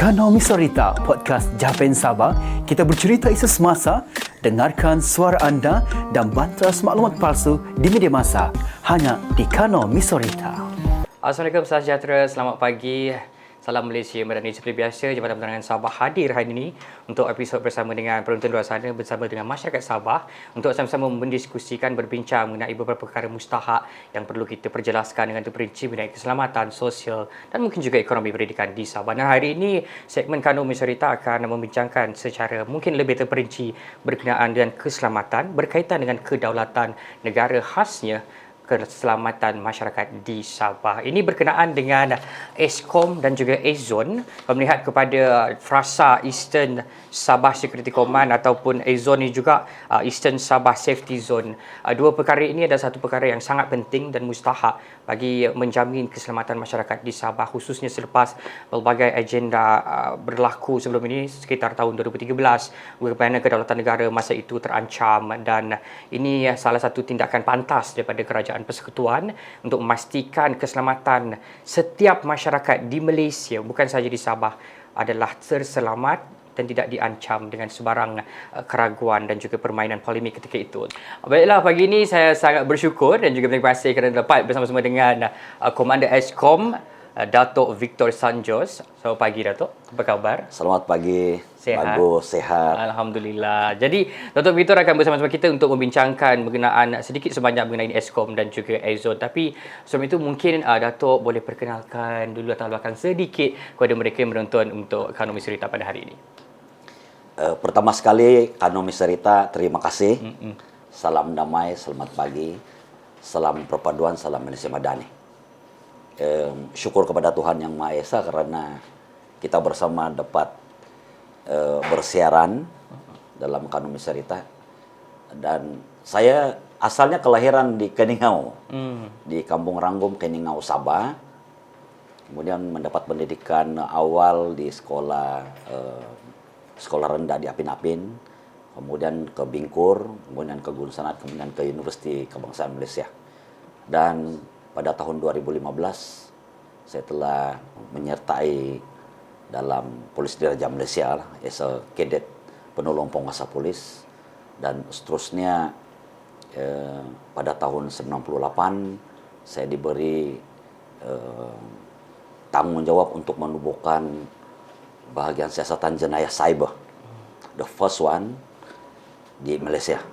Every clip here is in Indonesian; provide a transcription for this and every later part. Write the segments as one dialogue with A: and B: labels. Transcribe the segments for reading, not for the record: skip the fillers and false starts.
A: Kanomi Sorita, podcast Japan Sabah. Kita bercerita isu semasa, dengarkan suara anda dan bantras maklumat palsu di media massa. Hanya di Kanomi Sorita.
B: Assalamualaikum, salam sejahtera, selamat pagi. Salam Malaysia, dan seperti biasa Jabatan Penerangan Sabah hadir hari ini untuk episod bersama dengan penonton luar sana bersama dengan masyarakat Sabah untuk sama-sama mendiskusikan, berbincang mengenai beberapa perkara mustahak yang perlu kita perjelaskan dengan terperinci mengenai keselamatan sosial dan mungkin juga ekonomi pendidikan di Sabah. Dan hari ini segmen Kanomi Sorita akan membincangkan secara mungkin lebih terperinci berkenaan dengan keselamatan berkaitan dengan kedaulatan negara, khasnya keselamatan masyarakat di Sabah. Ini berkenaan dengan Eskom dan juga Ezon. Melihat kepada frasa Eastern Sabah Security Command ataupun Ezon ini juga Eastern Sabah Safety Zone. Dua perkara ini adalah satu perkara yang sangat penting dan mustahak bagi menjamin keselamatan masyarakat di Sabah, khususnya selepas pelbagai agenda berlaku sebelum ini sekitar tahun 2013 bagaimana kedaulatan negara masa itu terancam, dan ini salah satu tindakan pantas daripada Kerajaan Persekutuan untuk memastikan keselamatan setiap masyarakat di Malaysia, bukan sahaja di Sabah, adalah terselamat dan tidak diancam dengan sebarang keraguan dan juga permainan polemik ketika itu. Baiklah, pagi ini saya sangat bersyukur dan juga berterima kasih kerana dapat bersama-sama dengan Komander Eskom, Datuk Victor Sanjos. Selamat pagi, Datuk. Apa khabar?
C: Selamat pagi.
B: Sehat?
C: Bagus, sehat.
B: Alhamdulillah. Jadi, Datuk Victor akan bersama-sama kita untuk membincangkan mengenai sedikit sebanyak mengenai Eskom dan juga Ezon. Tapi sebelum itu mungkin Datuk boleh perkenalkan dulu latar belakang sedikit kepada mereka yang menonton untuk Kanomi Sorita pada hari ini.
C: Pertama sekali, Kanomi Sorita, terima kasih. Salam damai, selamat pagi. Salam perpaduan, salam Malaysia Madani. Syukur kepada Tuhan Yang Maha Esa kerana kita bersama dapat bersiaran dalam Kanomi Sorita. Dan saya asalnya kelahiran di Keningau, di Kampung Ranggum, Keningau, Sabah. Kemudian mendapat pendidikan awal di sekolah rendah di Apin-Apin, kemudian ke Bingkur, kemudian ke Gun Sanat, kemudian ke Universiti Kebangsaan Malaysia. Dan pada tahun 2015 saya telah menyertai dalam Polis Diraja Malaysia as a cadet penolong penguasa polis, dan seterusnya pada tahun 98 saya diberi tanggung jawab untuk menubuhkan bahagian siasatan jenayah cyber, the first one di Malaysia.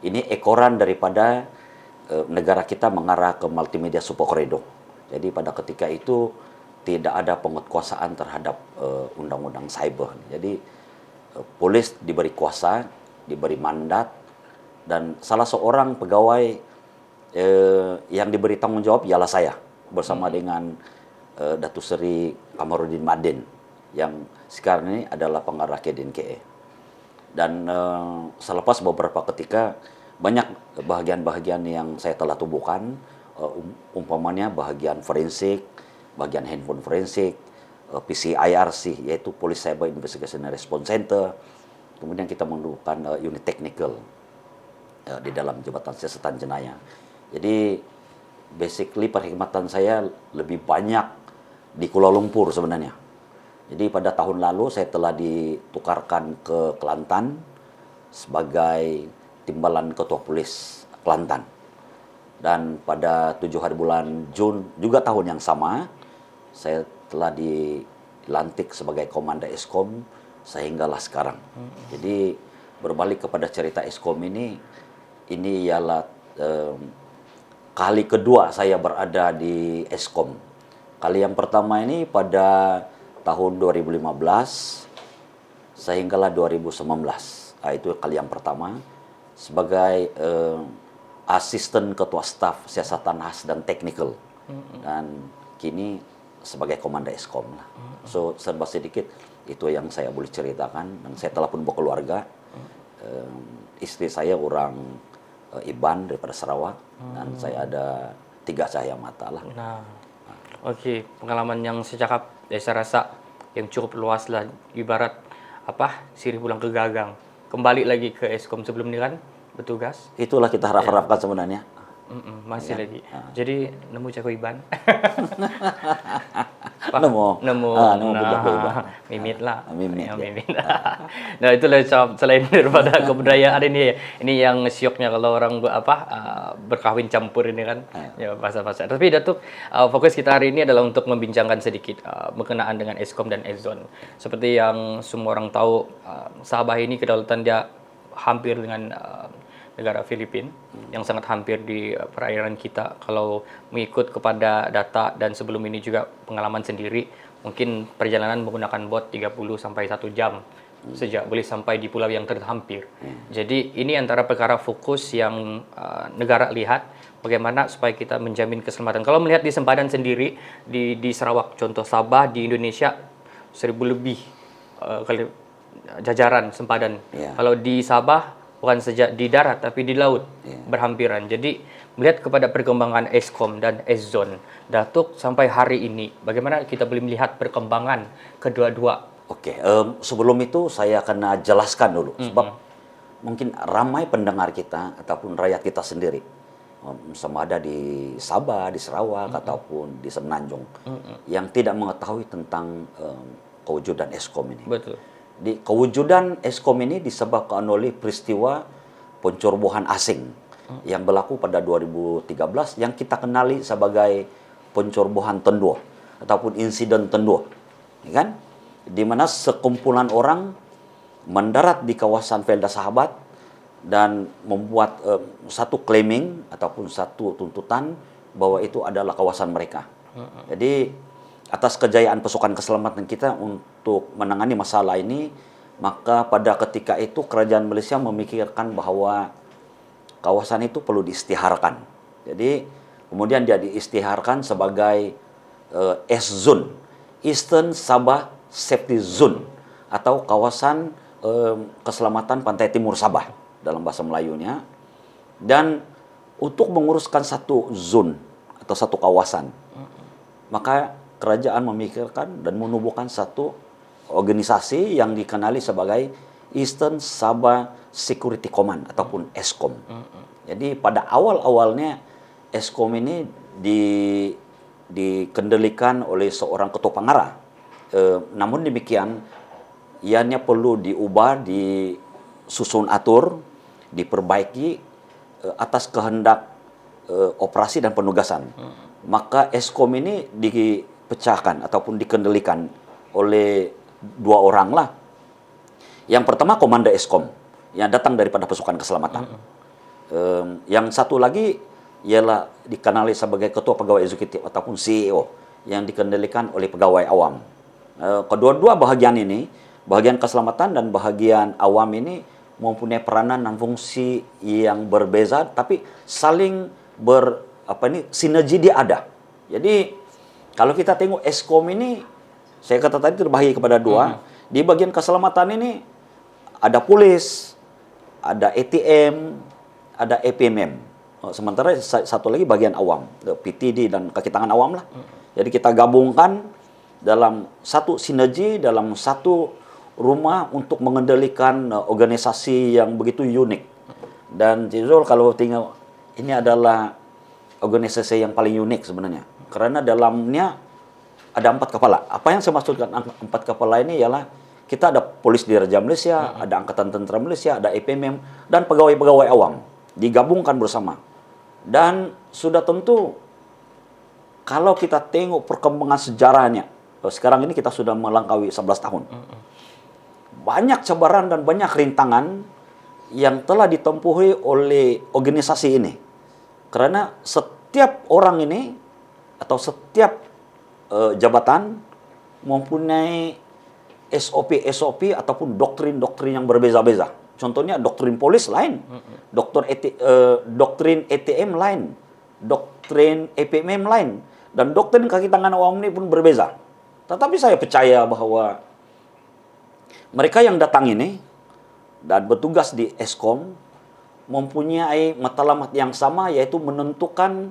C: Ini ekoran daripada negara kita mengarah ke multimedia super corridor. Jadi pada ketika itu tidak ada penguatkuasaan terhadap undang-undang cyber. Jadi polis diberi kuasa, diberi mandat, dan salah seorang pegawai yang diberi tanggung jawab ialah saya bersama dengan Datuk Seri Kamarudin Madin yang sekarang ini adalah pengarah KDNKA. Dan selepas beberapa ketika banyak bahagian-bahagian yang saya telah tubuhkan, umpamanya bahagian forensik, bahagian handphone forensik, PCIRC yaitu Police Cyber Investigation and Response Center. Kemudian kita menubuhkan unit technical di dalam Jabatan Siasatan Jenayah. Jadi basically perkhidmatan saya lebih banyak di Kuala Lumpur sebenarnya. Jadi pada tahun lalu saya telah ditukarkan ke Kelantan sebagai timbalan Ketua Polis Kelantan. Dan pada 7 hari bulan Jun juga tahun yang sama, saya telah dilantik sebagai Komander Eskom sehinggalah sekarang. Jadi berbalik kepada cerita Eskom ini ialah kali kedua saya berada di Eskom. Kali yang pertama ini pada tahun 2015 sehinggalah 2019. Itu kali yang pertama sebagai asisten ketua staf siasatan khas dan teknikal. Dan kini sebagai Komander Eskom lah. So serba sedikit itu yang saya boleh ceritakan, dan saya telah pun berkeluarga. Istri saya orang Iban daripada Sarawak, dan saya ada 3 cahaya mata lah.
B: Okey, pengalaman yang saya cakap, saya rasa yang cukup luas lah, ibarat sirih pulang ke gagang. Kembali lagi ke Eskom sebelum ni kan bertugas.
C: Itulah kita harap-harapkan sebenarnya.
B: Masih lagi. Jadi nemu Cakap Iban. Nemu.
C: Nah,
B: Mimit lah.
C: Mimit,
B: Ya,
C: ya.
B: mimit. Nah, itulah selain daripada kebudayaan ini yang syoknya kalau orang berkahwin campur ini kan. Ya, bahasa-bahasa. Tapi Datuk, fokus kita hari ini adalah untuk membincangkan sedikit berkenaan dengan Eskom dan Eszon. Seperti yang semua orang tahu, Sabah ini kedaulatan dia hampir dengan negara Filipina yang sangat hampir di perairan kita. Kalau mengikut kepada data dan sebelum ini juga pengalaman sendiri, mungkin perjalanan menggunakan bot 30 sampai 1 jam sejak boleh sampai di pulau yang terhampir. Jadi ini antara perkara fokus yang negara lihat bagaimana supaya kita menjamin keselamatan. Kalau melihat di sempadan sendiri di Sarawak, contoh Sabah di Indonesia 1000 lebih kali jajaran sempadan. Kalau di Sabah bukan saja di darat tapi di laut berhampiran. Jadi melihat kepada perkembangan Eskom dan Eszon, Datuk sampai hari ini bagaimana kita boleh melihat perkembangan kedua-dua?
C: Oke, sebelum itu saya akan jelaskan dulu sebab mungkin ramai pendengar kita ataupun rakyat kita sendiri sama ada di Sabah, di Sarawak ataupun di Semenanjung yang tidak mengetahui tentang kewujudan Eskom ini.
B: Betul.
C: Di kewujudan Eskom ini disebabkan oleh peristiwa pencerobohan asing yang berlaku pada 2013 yang kita kenali sebagai pencerobohan Tenduo ataupun insiden Tenduo, ya kan? Di mana sekumpulan orang mendarat di kawasan Felda Sahabat dan membuat satu claiming ataupun satu tuntutan bahwa itu adalah kawasan mereka. Jadi atas kejayaan pasukan keselamatan kita untuk menangani masalah ini, maka pada ketika itu kerajaan Malaysia memikirkan bahwa kawasan itu perlu diistiharkan. Jadi kemudian dia diistiharkan sebagai ESZON, Eastern Sabah Safety Zone, atau kawasan keselamatan pantai timur Sabah dalam bahasa Melayunya. Dan untuk menguruskan satu zone atau satu kawasan, maka kerajaan memikirkan dan menubuhkan satu organisasi yang dikenali sebagai Eastern Sabah Security Command ataupun Eskom. Jadi pada awal-awalnya Eskom ini dikendalikan oleh seorang ketua pengarah. Namun demikian, ianya perlu diubah, disusun atur, diperbaiki atas kehendak operasi dan penugasan. Maka Eskom ini dipecahkan ataupun dikendalikan oleh 2 orang lah. Yang pertama Komanda Eskom yang datang daripada pasukan keselamatan. Yang satu lagi ialah dikenali sebagai ketua pegawai eksekutif ataupun CEO yang dikendalikan oleh pegawai awam. Kedua-dua bahagian ini, bahagian keselamatan dan bahagian awam ini mempunyai peranan dan fungsi yang berbeza tapi saling sinergi dia ada. Jadi kalau kita tengok Eskom ini, saya kata tadi terbagi kepada 2. Di bagian keselamatan ini ada polis, ada ATM, ada APMM. Sementara satu lagi bagian awam, PTD dan kaki tangan awam lah. Jadi kita gabungkan dalam satu sinergi, dalam satu rumah untuk mengendalikan organisasi yang begitu unik. Dan Jizul kalau tengok, ini adalah organisasi yang paling unik sebenarnya. Karena dalamnya ada 4 kepala. Apa yang saya maksudkan 4 kepala ini ialah kita ada polis di Raja Malaysia, ada Angkatan Tentera Malaysia, ada APMM, dan pegawai-pegawai awam. Digabungkan bersama. Dan sudah tentu, kalau kita tengok perkembangan sejarahnya, sekarang ini kita sudah melangkaui 11 tahun. Banyak cabaran dan banyak rintangan yang telah ditempuhi oleh organisasi ini. Karena setiap orang ini, atau setiap jabatan mempunyai SOP ataupun doktrin-doktrin yang berbeza-beza. Contohnya doktrin polis lain, doktrin ATM lain, doktrin APMM lain, dan doktrin kaki tangan awam ini pun berbeza. Tetapi saya percaya bahwa mereka yang datang ini dan bertugas di Eskom mempunyai matlamat yang sama, yaitu menentukan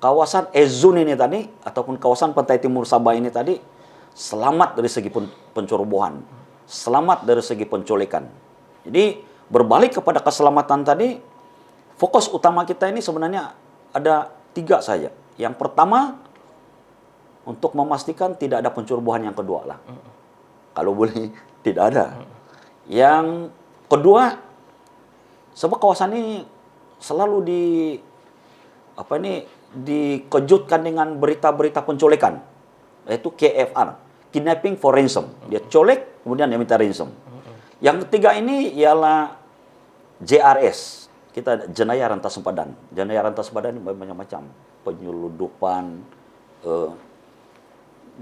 C: kawasan Eszon ini tadi, ataupun kawasan pantai timur Sabah ini tadi, selamat dari segi pencerobohan, selamat dari segi penculikan. Jadi berbalik kepada keselamatan tadi, fokus utama kita ini sebenarnya ada 3 saja. Yang pertama, untuk memastikan tidak ada pencerobohan yang kedua lah. Kalau boleh tidak ada. Yang kedua, sebab kawasan ini selalu dikejutkan dengan berita-berita penculikan, yaitu KFR, kidnapping for ransom. Dia colek, kemudian dia minta ransom. Yang ketiga ini ialah JRS, kita jenayah rantas sempadan. Jenayah rantas sempadan ini macam-macam, penyeludupan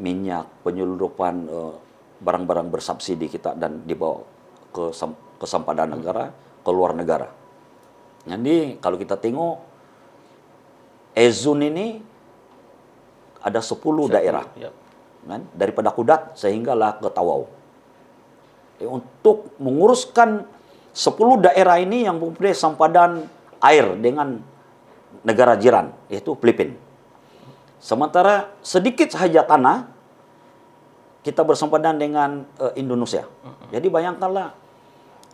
C: minyak, penyeludupan barang-barang bersubsidi kita dan dibawa ke sempadan negara, ke luar negara. Jadi kalau kita tengok Ezun ini ada 10 daerah. Kan? Daripada Kudat sehinggalah ke Tawau. Untuk menguruskan 10 daerah ini yang mempunyai sempadan air dengan negara jiran, yaitu Filipina. Sementara sedikit saja tanah kita bersempadan dengan Indonesia. Jadi bayangkanlah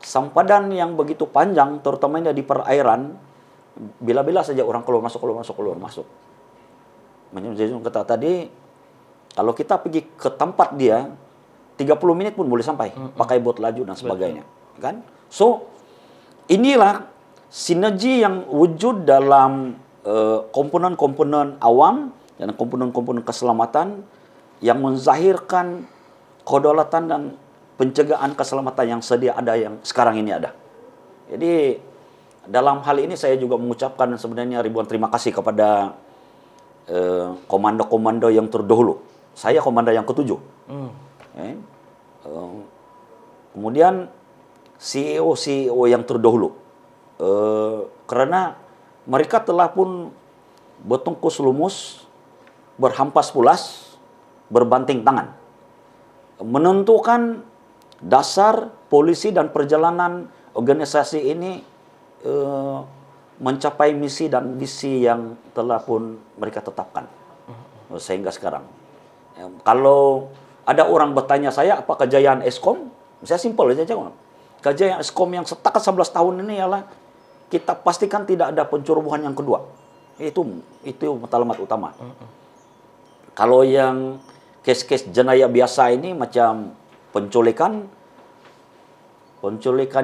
C: sempadan yang begitu panjang, terutamanya di perairan, bila-bila saja orang keluar masuk. Menurut kata tadi, kalau kita pergi ke tempat dia, 30 menit pun boleh sampai, pakai bot laju dan sebagainya. Kan? So, inilah sinergi yang wujud dalam komponen-komponen awam dan komponen-komponen keselamatan yang menzahirkan kedaulatan dan pencegahan keselamatan yang sedia ada, yang sekarang ini ada. Jadi dalam hal ini saya juga mengucapkan sebenarnya ribuan terima kasih kepada komando-komando yang terdahulu. Saya komando yang ke-7. Kemudian CEO yang terdahulu. Karena mereka telah pun bertungkus lumus, berhampas pulas, berbanting tangan, menentukan dasar polisi dan perjalanan organisasi ini mencapai misi dan visi yang telah pun mereka tetapkan sehingga sekarang. Kalau ada orang bertanya saya apa kejayaan Eskom, saya simpel saja jawab. Kejayaan Eskom yang setakat 11 tahun ini ialah kita pastikan tidak ada pencerobohan yang kedua. Itu matlamat utama. Kalau yang kes-kes jenayah biasa ini macam penculikan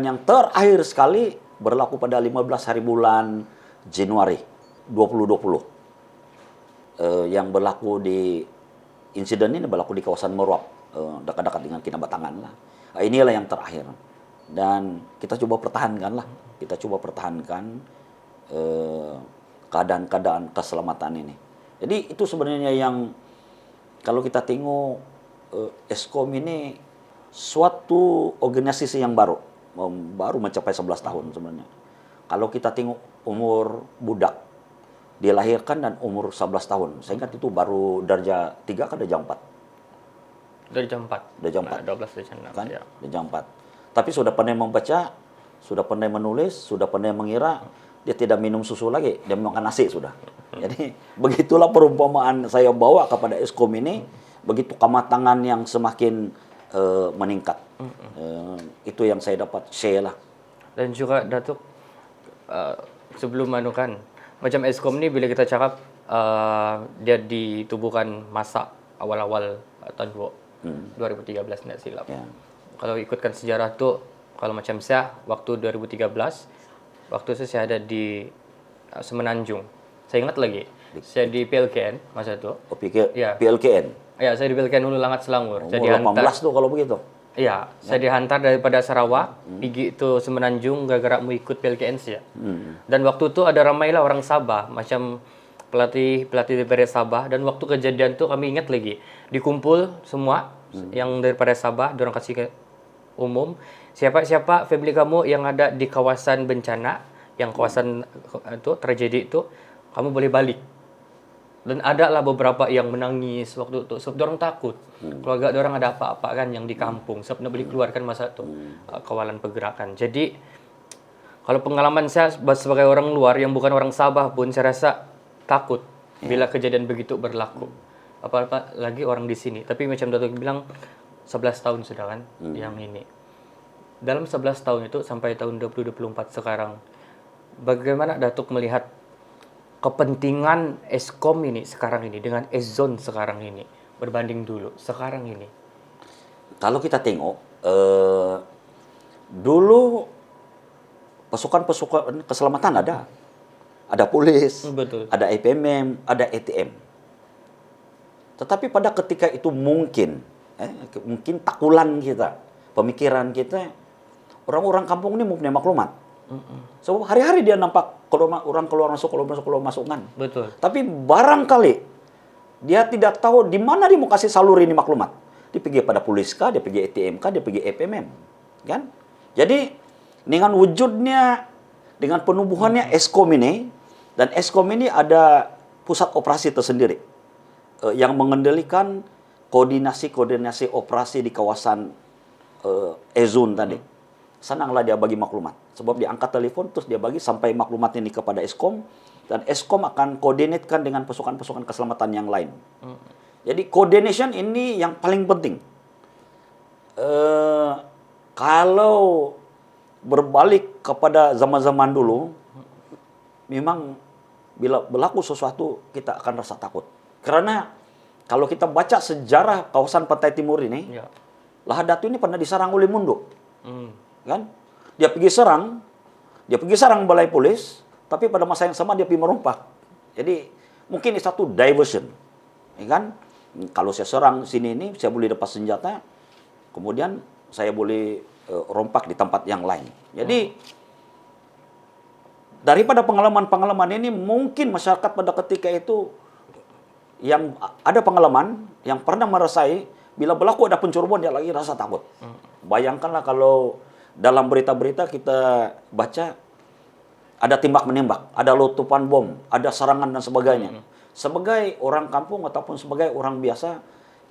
C: yang terakhir sekali berlaku pada 15 hari bulan Januari 2020. Yang berlaku insiden ini berlaku di kawasan Meruap, dekat-dekat dengan Kinabatangan lah. Inilah yang terakhir. Dan kita coba pertahankan lah. Kita coba pertahankan keadaan-keadaan keselamatan ini. Jadi itu sebenarnya yang kalau kita tengok Eskom ini suatu organisasi yang baru mencapai 11 tahun sebenarnya. Kalau kita tengok umur budak dilahirkan dan umur 11 tahun, saya ingat itu baru darjah 3 kan darjah 4.
B: Darjah 4.
C: Darjah 4.
B: 12 darjah 6
C: kan?
B: Ya.
C: Darjah 4. Tapi sudah pandai membaca, sudah pandai menulis, sudah pandai mengira, dia tidak minum susu lagi, dia makan nasi sudah. Jadi begitulah perumpamaan saya bawa kepada Eskom ini, begitu kematangan yang semakin meningkat. Itu yang saya dapat share lah.
B: Dan juga Datuk, sebelum manukan, macam Eskom ni bila kita cakap dia ditubuhkan masa awal-awal tahun 2013 tidak silap.
C: Ya.
B: Kalau ikutkan sejarah tu, kalau macam saya waktu 2013, waktu itu saya ada di Semenanjung. Saya ingat lagi, saya di PLKN masa itu.
C: Oh, pikir
B: Ya.
C: PLKN.
B: Ya, saya di PLKN Hulu Langat Selangor.
C: Umur 18 tuh kalau begitu.
B: Iya, saya dihantar daripada Sarawak, pergi itu Semenanjung gara-gara mau ikut PLKN sih ya. Dan waktu itu ada ramailah orang Sabah, macam pelatih daripada Sabah. Dan waktu kejadian tu kami ingat lagi, dikumpul semua yang daripada Sabah, diorang kasih ke umum, siapa-siapa family kamu yang ada di kawasan bencana, yang kawasan itu tragedi itu, kamu boleh balik. Dan ada lah beberapa yang menangis waktu itu sebab orang takut. Keluarga orang ada apa-apa kan yang di kampung, sebab nak boleh keluarkan masa itu kawalan pergerakan. Jadi kalau pengalaman saya sebagai orang luar yang bukan orang Sabah pun saya rasa takut bila kejadian begitu berlaku. Apa-apa lagi orang di sini. Tapi macam Datuk bilang 11 tahun sudah kan yang ini. Dalam 11 tahun itu sampai tahun 2024 sekarang, bagaimana Datuk melihat kepentingan Eskom ini sekarang ini dengan Ezon sekarang ini berbanding dulu sekarang ini?
C: Kalau kita tengok, dulu pasukan-pasukan keselamatan ada polis,
B: Betul.
C: ada IPMM, ada ATM. Tetapi pada ketika itu mungkin takulan kita, pemikiran kita, orang-orang kampung ini mempunyai maklumat. Sebab hari-hari dia nampak orang keluar masuk kan.
B: Betul.
C: Tapi barangkali dia tidak tahu di mana dia mau kasih salur ini maklumat. Dia pergi pada polis kah, dia pergi ATM kah, dia pergi IPMM, kan? Jadi dengan wujudnya, dengan penubuhannya Eskom ini, dan Eskom ini ada pusat operasi tersendiri yang mengendalikan koordinasi operasi di kawasan Ezon tadi. Senanglah dia bagi maklumat. Sebab dia angkat telepon, terus dia bagi sampai maklumat ini kepada Eskom, dan Eskom akan koordinatkan dengan pasukan-pasukan keselamatan yang lain. Jadi coordination ini yang paling penting. Kalau berbalik kepada zaman-zaman dulu, memang bila berlaku sesuatu kita akan rasa takut. Karena kalau kita baca sejarah kawasan Pantai Timur ini,
B: Ya.
C: Lahadatu ini pernah diserang oleh Mundo, kan? Dia pergi serang balai polis, tapi pada masa yang sama dia pergi merompak. Jadi mungkin ini satu diversion, ya kan? Kalau saya serang sini ini, saya boleh lepas senjata, kemudian saya boleh rompak di tempat yang lain. Jadi daripada pengalaman-pengalaman ini, mungkin masyarakat pada ketika itu yang ada pengalaman, yang pernah merasai, bila berlaku ada pencerobohan, dia lagi rasa takut. Bayangkanlah kalau dalam berita-berita kita baca, ada tembak-menembak, ada letupan bom, ada serangan dan sebagainya. Sebagai orang kampung ataupun sebagai orang biasa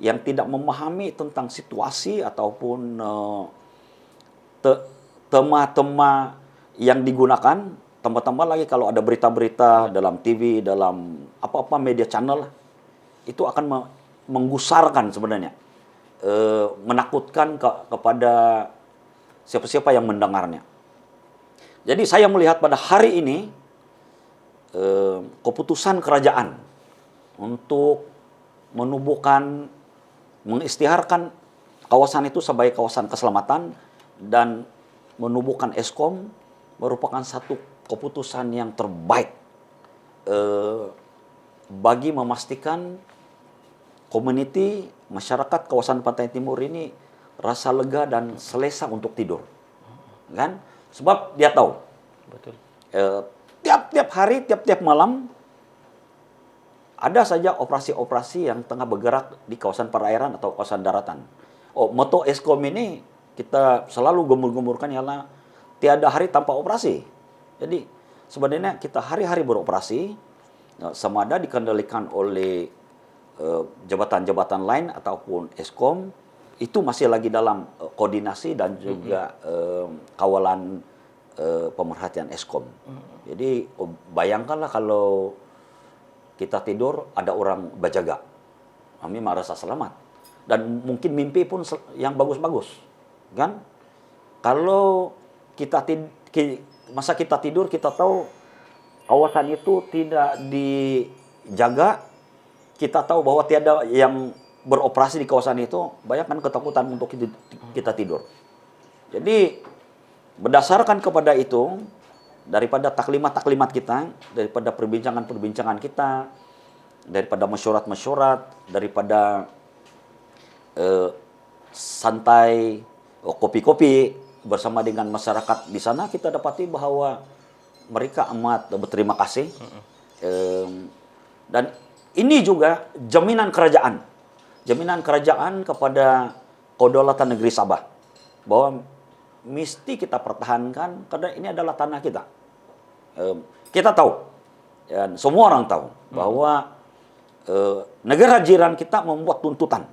C: yang tidak memahami tentang situasi ataupun tema-tema yang digunakan, tambah-tambah lagi kalau ada berita-berita dalam TV, dalam apa-apa media channel, itu akan menggusarkan sebenarnya, menakutkan kepada siapa-siapa yang mendengarnya. Jadi saya melihat pada hari ini keputusan kerajaan untuk menubuhkan, mengisytiharkan kawasan itu sebagai kawasan keselamatan dan menubuhkan Eskom merupakan satu keputusan yang terbaik bagi memastikan community, masyarakat kawasan Pantai Timur ini rasa lega dan selesa untuk tidur, kan? Sebab dia tahu,
B: Betul.
C: tiap-tiap hari, tiap-tiap malam ada saja operasi-operasi yang tengah bergerak di kawasan perairan atau kawasan daratan. Moto Eskom ini kita selalu gembur-gemburkan ialah tiada hari tanpa operasi. Jadi sebenarnya kita hari-hari beroperasi, sama ada dikendalikan oleh jabatan-jabatan lain ataupun Eskom, itu masih lagi dalam koordinasi dan juga kawalan pemerhatian Eskom. Jadi bayangkanlah kalau kita tidur ada orang berjaga, kami merasa selamat, dan mungkin mimpi pun yang bagus-bagus, kan? Kalau masa kita tidur kita tahu kawasan itu tidak dijaga, kita tahu bahwa tiada yang beroperasi di kawasan itu, bayangkan ketakutan untuk kita tidur. Jadi berdasarkan kepada itu, daripada taklimat-taklimat kita, daripada perbincangan-perbincangan kita, daripada mesyuarat-mesyuarat, daripada santai, kopi-kopi bersama dengan masyarakat di sana, kita dapati bahwa mereka amat berterima kasih. Dan ini juga jaminan kerajaan kepada kedaulatan negeri Sabah, bahwa mesti kita pertahankan karena ini adalah tanah kita. Kita tahu, dan semua orang tahu bahwa negara jiran kita membuat tuntutan,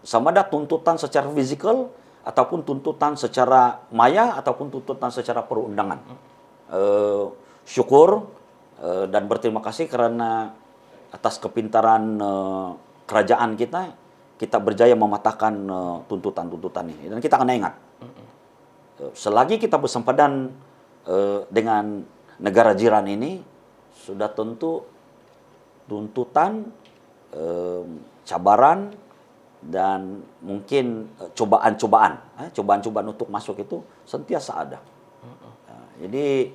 C: sama ada tuntutan secara fisikal ataupun tuntutan secara maya ataupun tuntutan secara perundangan. Syukur dan berterima kasih karena atas kepintaran kerajaan kita berjaya mematahkan tuntutan-tuntutan ini, dan kita akan ingat. Selagi kita bersempadan dengan negara jiran ini, sudah tentu tuntutan, cabaran, dan mungkin cobaan-cobaan untuk masuk itu sentiasa ada. Jadi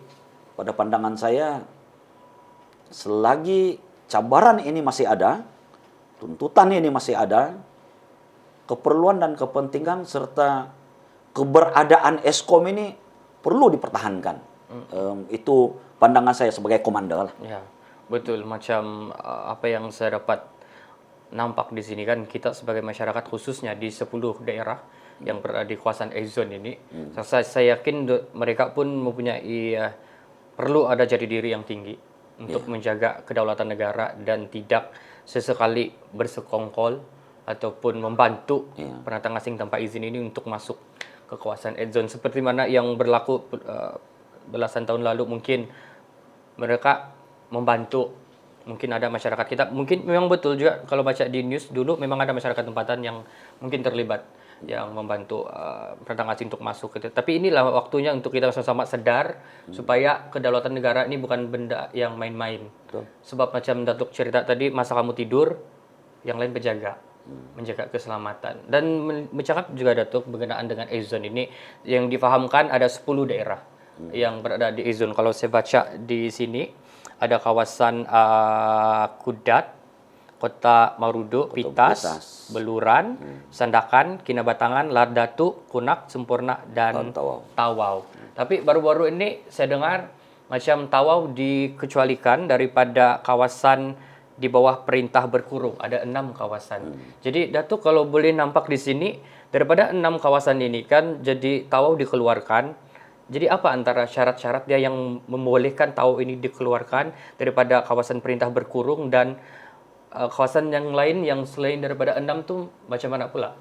C: pada pandangan saya, selagi cabaran ini masih ada, tuntutan ini masih ada, keperluan dan kepentingan serta keberadaan Eskom ini perlu dipertahankan. Itu pandangan saya sebagai komandan lah.
B: Ya, betul. Macam apa yang saya dapat nampak di sini kan, kita sebagai masyarakat khususnya di 10 daerah yang berada di kawasan X-Zone ini, saya yakin mereka pun mempunyai perlu ada jati diri yang tinggi untuk menjaga kedaulatan negara dan tidak sesekali bersekongkol ataupun membantu pendatang asing tanpa izin ini untuk masuk ke kawasan X-Zone. Seperti mana yang berlaku belasan tahun lalu, mungkin mereka membantu. Mungkin ada masyarakat kita, mungkin memang betul juga kalau baca di news dulu, memang ada masyarakat tempatan yang mungkin terlibat, yang membantu pendatang asing untuk masuk. Tapi inilah waktunya untuk kita sama-sama sadar supaya kedaulatan negara ini bukan benda yang main-main. Sebab macam Datuk cerita tadi, masa kamu tidur, yang lain berjaga, menjaga keselamatan. Dan bercakap juga Datuk berkenaan dengan X-Zone ini, yang difahamkan ada 10 daerah yang berada di X-Zone. Kalau saya baca di sini, ada kawasan Kudat, Kota Marudu, Pitas, Beluran, Sandakan, Kinabatangan, Lardatu, Kunak, Sempurna, dan Tawau. Tapi baru-baru ini saya dengar macam Tawau dikecualikan daripada kawasan di bawah perintah berkurung. Ada 6 kawasan. Jadi Datuk kalau boleh nampak di sini, daripada 6 kawasan ini kan jadi Tawau dikeluarkan. Jadi apa antara syarat-syarat dia yang membolehkan Tawau ini dikeluarkan daripada kawasan perintah berkurung, dan kawasan yang lain yang selain daripada 6 tuh macam mana pula?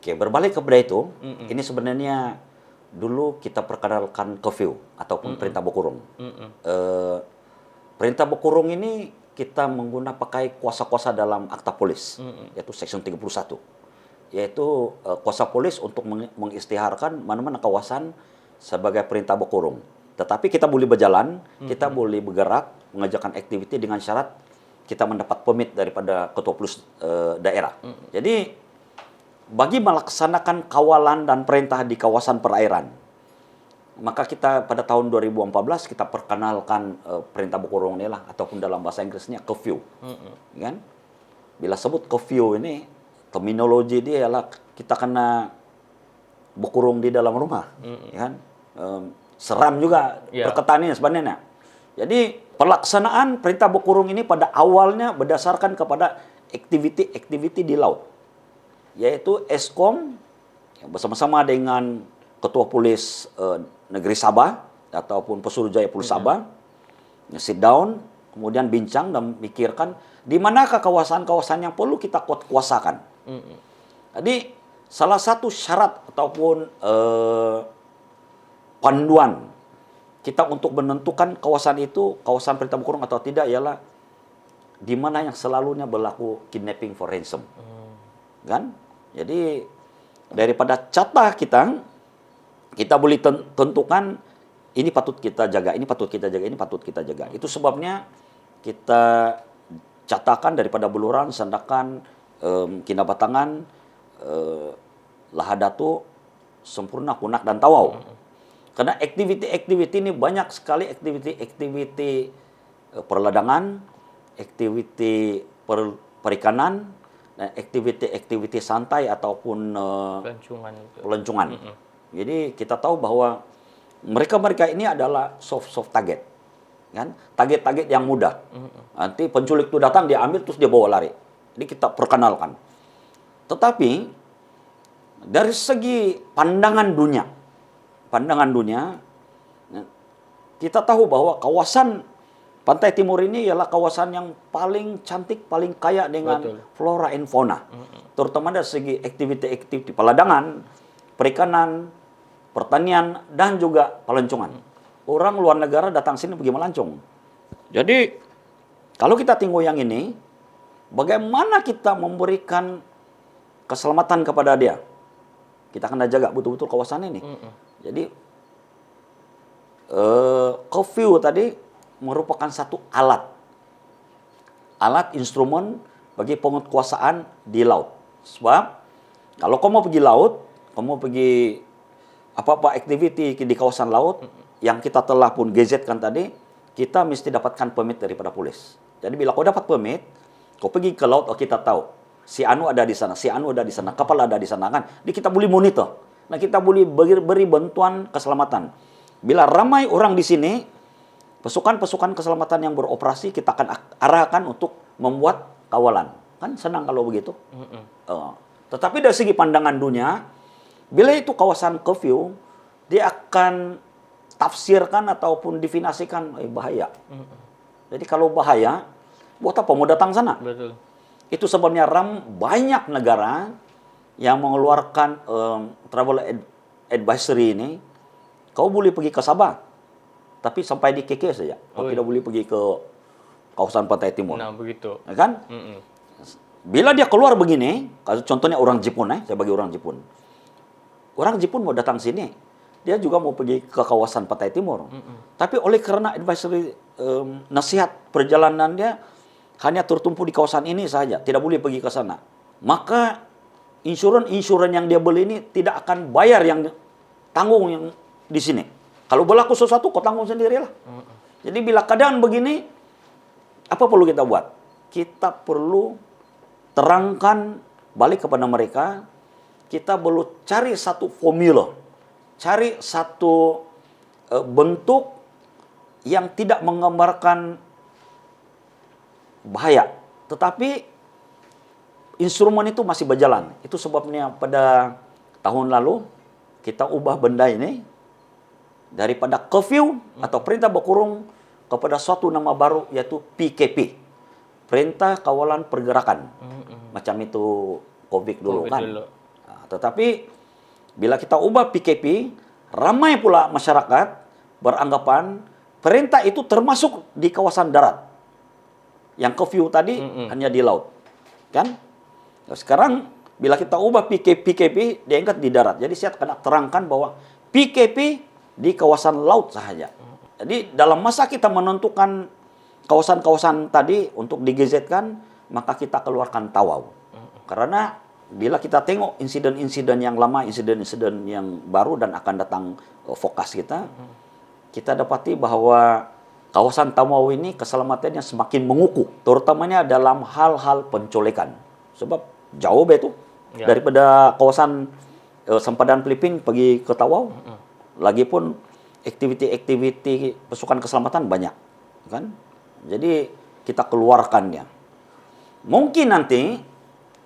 C: Oke, berbalik kepada itu, ini sebenarnya dulu kita perkenalkan curfew ataupun perintah berkurung. Perintah berkurung ini kita pakai kuasa-kuasa dalam Akta Polis, yaitu Section 31. Yaitu kuasa polis untuk mengisytiharkan mana-mana kawasan sebagai perintah berkurung. Tetapi kita boleh berjalan, kita boleh bergerak, mengerjakan aktiviti dengan syarat kita mendapat permit daripada ketua polis daerah. Jadi bagi melaksanakan kawalan dan perintah di kawasan perairan, maka kita pada tahun 2014 kita perkenalkan perintah berkurung ini lah, ataupun dalam bahasa Inggrisnya curfew. Kan? Bila sebut curfew ini, terminologi dia ialah kita kena berkurung di dalam rumah, kan? Seram juga perkataannya sebenarnya. Jadi pelaksanaan perintah berkurung ini pada awalnya berdasarkan kepada aktiviti-aktiviti di laut, yaitu Eskom bersama-sama dengan Ketua Polis Negeri Sabah ataupun Pesuruhjaya Polis Sabah sit down, kemudian bincang dan mikirkan di manakah kawasan-kawasan yang perlu kita kuasakan. Jadi salah satu syarat ataupun panduan kita untuk menentukan kawasan itu kawasan perintah berkurung atau tidak ialah di mana yang selalunya berlaku kidnapping for ransom. Kan? Jadi daripada catah kita boleh tentukan ini patut kita jaga, ini patut kita jaga, ini patut kita jaga. Itu sebabnya kita catatkan daripada Beluran, Sandakan, Kinabatangan, Lahadatu, Sempurna, Kunak, dan Tawau. Karena aktiviti-aktiviti ini banyak sekali aktiviti perladangan, aktiviti perikanan, dan aktiviti-aktiviti santai ataupun pelancongan. Jadi kita tahu bahwa mereka ini adalah soft target, kan? Target-target yang mudah. Nanti penculik itu datang, dia ambil terus dia bawa lari. Jadi kita perkenalkan. Tetapi dari segi pandangan dunia, kita tahu bahwa kawasan Pantai Timur ini ialah kawasan yang paling cantik, paling kaya dengan flora and fauna. Terutama dari segi aktiviti-aktiviti peladangan, perikanan, pertanian, dan juga pelancongan. Orang luar negara datang sini pergi melancong. Jadi, kalau kita tengok yang ini, bagaimana kita memberikan keselamatan kepada dia? Kita akan jaga betul-betul kawasan ini. Jadi, curfew tadi merupakan satu alat instrumen bagi penguasaan di laut. Sebab kalau kamu pergi laut, kamu pergi apa-apa aktiviti di kawasan laut yang kita telah pun gazetkan tadi, kita mesti dapatkan permit daripada polis. Jadi bila kau dapat permit, kau pergi ke laut, kita tahu si anu ada di sana, si anu ada di sana, kapal ada di sana kan. Jadi kita boleh monitor. Nah, kita boleh beri bantuan keselamatan. Bila ramai orang di sini, pasukan-pasukan keselamatan yang beroperasi kita akan arahkan untuk membuat kawalan. Kan senang kalau begitu. Tetapi dari segi pandangan dunia, bila itu kawasan curfew, dia akan tafsirkan ataupun definisikan bahaya. Jadi kalau bahaya, buat apa mau datang sana?
B: Betul.
C: Itu sebabnya banyak negara yang mengeluarkan travel advisory ini. Kau boleh pergi ke Sabah, tapi sampai di KK saja. Kau tidak boleh pergi ke kawasan pantai timur.
B: Nah, begitu.
C: Ya kan? Bila dia keluar begini, contohnya orang Jepun, saya bagi orang Jepun. Orang Jepun mau datang sini, dia juga mau pergi ke kawasan pantai timur. Tapi oleh karena advisory nasihat perjalanan dia hanya tertumpu di kawasan ini saja, tidak boleh pergi ke sana. Maka insuran yang dia beli ini tidak akan bayar yang tanggung yang di sini. Kalau berlaku sesuatu, kau tanggung sendirilah. Jadi bila keadaan begini, apa perlu kita buat? Kita perlu terangkan balik kepada mereka, kita perlu cari satu formula, cari satu bentuk yang tidak menggambarkan bahaya, tetapi instrumen itu masih berjalan. Itu sebabnya pada tahun lalu kita ubah benda ini daripada curfew atau perintah berkurung kepada suatu nama baru, yaitu PKP, Perintah Kawalan Pergerakan. Macam itu COVID dulu kan. Nah, tetapi bila kita ubah PKP, ramai pula masyarakat beranggapan perintah itu termasuk di kawasan darat. Yang curfew tadi hanya di laut. Kan? Nah, sekarang bila kita ubah PKP diangkat di darat. Jadi saya akan terangkan bahwa PKP di kawasan laut sahaja. Jadi dalam masa kita menentukan kawasan-kawasan tadi untuk digazetkan, maka kita keluarkan tawau. Karena bila kita tengok insiden-insiden yang lama, insiden-insiden yang baru dan akan datang fokus kita dapati bahwa kawasan tawau ini keselamatannya semakin mengukuh, terutamanya dalam hal-hal penculikan. Sebab jauh betul daripada kawasan sempadan Filipina pergi ke tawau. Lagipun aktiviti-aktiviti pasukan keselamatan banyak, kan? Jadi kita keluarkannya. Mungkin nanti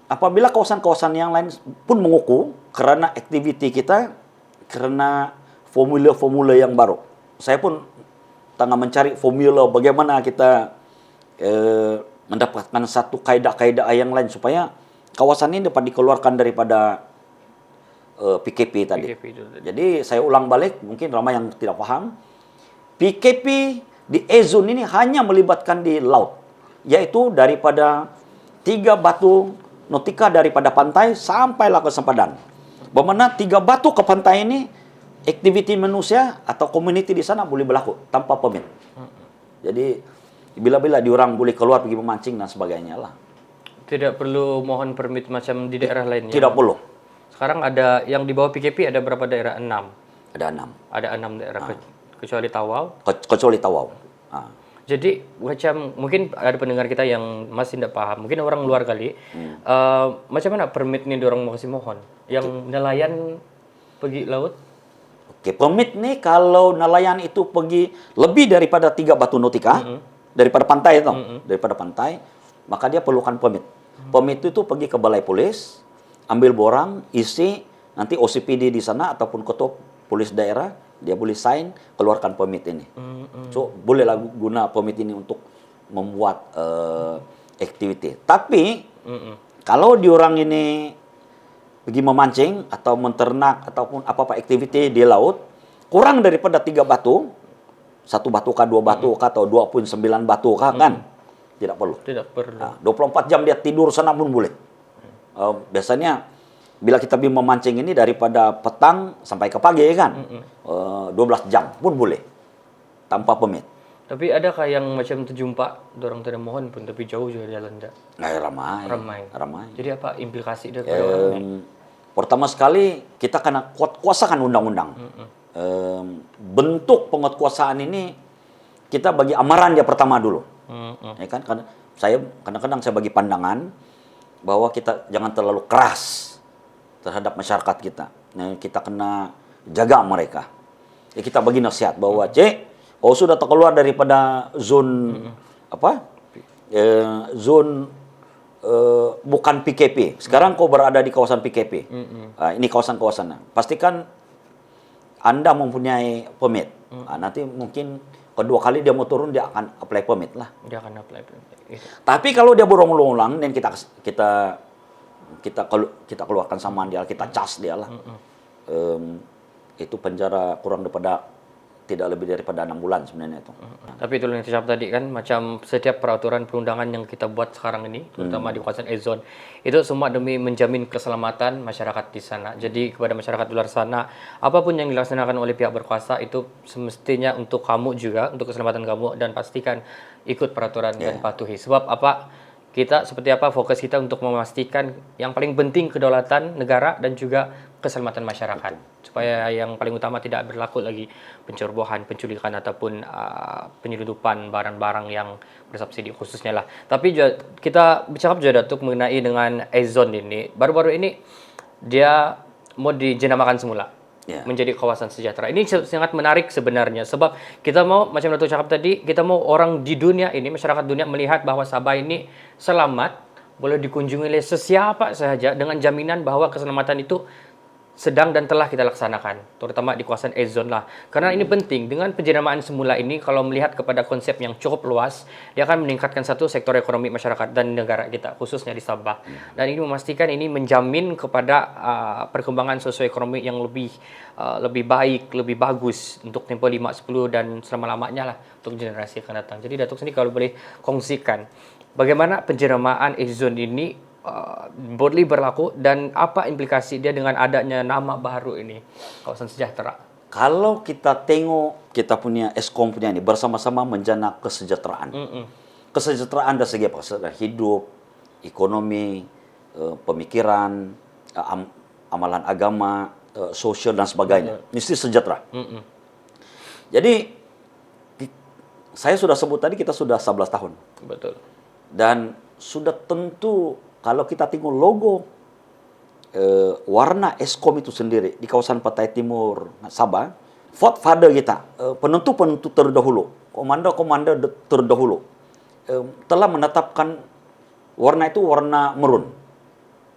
C: apabila kawasan-kawasan yang lain pun mengukuh karena aktiviti kita, karena formula-formula yang baru. Saya pun tengah mencari formula bagaimana kita mendapatkan satu kaidah-kaidah yang lain supaya kawasan ini dapat dikeluarkan daripada PKP tadi. Jadi saya ulang balik, mungkin ramai yang tidak paham. PKP di E-Zone ini hanya melibatkan di laut, yaitu daripada 3 batu nautika daripada pantai sampailah ke sempadan. Bermakna 3 batu ke pantai ini, aktiviti manusia atau komuniti di sana boleh berlaku tanpa permit. Jadi bila-bila diorang boleh keluar pergi memancing dan sebagainya lah.
B: Tidak perlu mohon permit macam di daerah lain.
C: Tidak perlu.
B: Sekarang ada yang di bawah PKP ada berapa daerah? 6.
C: Ada 6.
B: Ada 6 daerah kecuali Tawau.
C: Kecuali Tawau.
B: Jadi macam mungkin ada pendengar kita yang masih tidak paham. Mungkin orang luar kali. Macam mana permit ni diorang masih mohon? Yang nelayan pergi laut?
C: Oke, permit nih kalau nelayan itu pergi lebih daripada 3 batu nautika daripada pantai itu, daripada pantai, maka dia perlukan permit. Permit itu pergi ke balai polis, ambil borang, isi, nanti OCPD di sana ataupun ketua polis daerah, dia boleh sign, keluarkan permit ini. So, bolehlah guna permit ini untuk membuat aktiviti. Tapi, kalau diorang ini pergi memancing atau menternak ataupun apa-apa aktiviti di laut, kurang daripada 3 batu, 1 batu kah, 2 batu kah, atau 29 batu kah, kan? Tidak perlu.
B: Tidak perlu.
C: Nah, 24 jam dia tidur sana pun boleh. Biasanya bila kita pergi memancing ini daripada petang sampai ke pagi kan, 12 jam pun boleh tanpa permit.
B: Tapi adakah yang macam terjumpa orang tidak mohon pun tapi jauh juga jalan tak?
C: Ramai.
B: Jadi apa implikasi dia kepada orang ini?
C: Pertama sekali kita kena kuasakan undang-undang. Bentuk penguatkuasaan ini kita bagi amaran dia pertama dulu. Ya kan? Karena kadang-kadang saya bagi pandangan bahwa kita jangan terlalu keras terhadap masyarakat kita. Nah, kita kena jaga mereka. Ya, kita bagi nasihat bahwa kau sudah terkeluar daripada zon zon bukan PKP. Sekarang kau berada di kawasan PKP. Ini kawasan-kawasan. Pastikan Anda mempunyai permit. Nanti mungkin kedua kali dia mau turun dia akan apply permit lah.
B: Dia akan apply permit.
C: Tapi kalau dia berulang-ulang dan kita keluarkan samaan dia, kita cas dia lah. Itu penjara kurang daripada tidak lebih daripada 6 bulan sebenarnya itu.
B: Tapi itu yang saya tadi kan, macam setiap peraturan perundangan yang kita buat sekarang ini, terutama di kawasan E-Zone, itu semua demi menjamin keselamatan masyarakat di sana. Jadi kepada masyarakat di luar sana, apapun yang dilaksanakan oleh pihak berkuasa itu semestinya untuk kamu juga, untuk keselamatan kamu, dan pastikan ikut peraturan dan patuhi. Sebab apa? Kita seperti apa fokus kita untuk memastikan yang paling penting kedaulatan negara dan juga keselamatan masyarakat. Supaya yang paling utama tidak berlaku lagi pencerobohan, penculikan ataupun penyeludupan barang-barang yang bersubsidi khususnya lah. Tapi juga, kita bercakap juga Datuk mengenai dengan E-Zone ini. Baru-baru ini dia mau dijenamakan semula. Menjadi kawasan sejahtera. Ini sangat menarik sebenarnya sebab kita mau, macam Datuk cakap tadi, kita mau orang di dunia ini, masyarakat dunia melihat bahwa Sabah ini selamat, boleh dikunjungi oleh sesiapa sahaja dengan jaminan bahwa keselamatan itu sedang dan telah kita laksanakan, terutama di kawasan E-Zone lah. Karena ini penting, dengan penjenamaan semula ini, kalau melihat kepada konsep yang cukup luas, dia akan meningkatkan satu sektor ekonomi masyarakat dan negara kita, khususnya di Sabah. Dan ini memastikan ini menjamin kepada perkembangan sosioekonomi yang lebih baik, lebih bagus untuk tempoh 5, 10 dan selama-lamanya lah untuk generasi akan datang. Jadi Datuk sendiri kalau boleh kongsikan, bagaimana penjenamaan E-Zone ini boleh berlaku dan apa implikasi dia dengan adanya nama baru ini, kawasan sejahtera?
C: Kalau kita tengok kita punya Eskom punya ini bersama-sama menjana kesejahteraan. Kesejahteraan dari segi apa? Hidup, ekonomi, pemikiran, amalan agama, sosial dan sebagainya. Mesti sejahtera. Jadi saya sudah sebut tadi kita sudah 11 tahun.
B: Betul.
C: Dan sudah tentu kalau kita tengok logo warna Eskom itu sendiri di kawasan Pantai Timur Sabah, father kita, penentu-penentu terdahulu, komando-komando terdahulu telah menetapkan warna itu warna merun.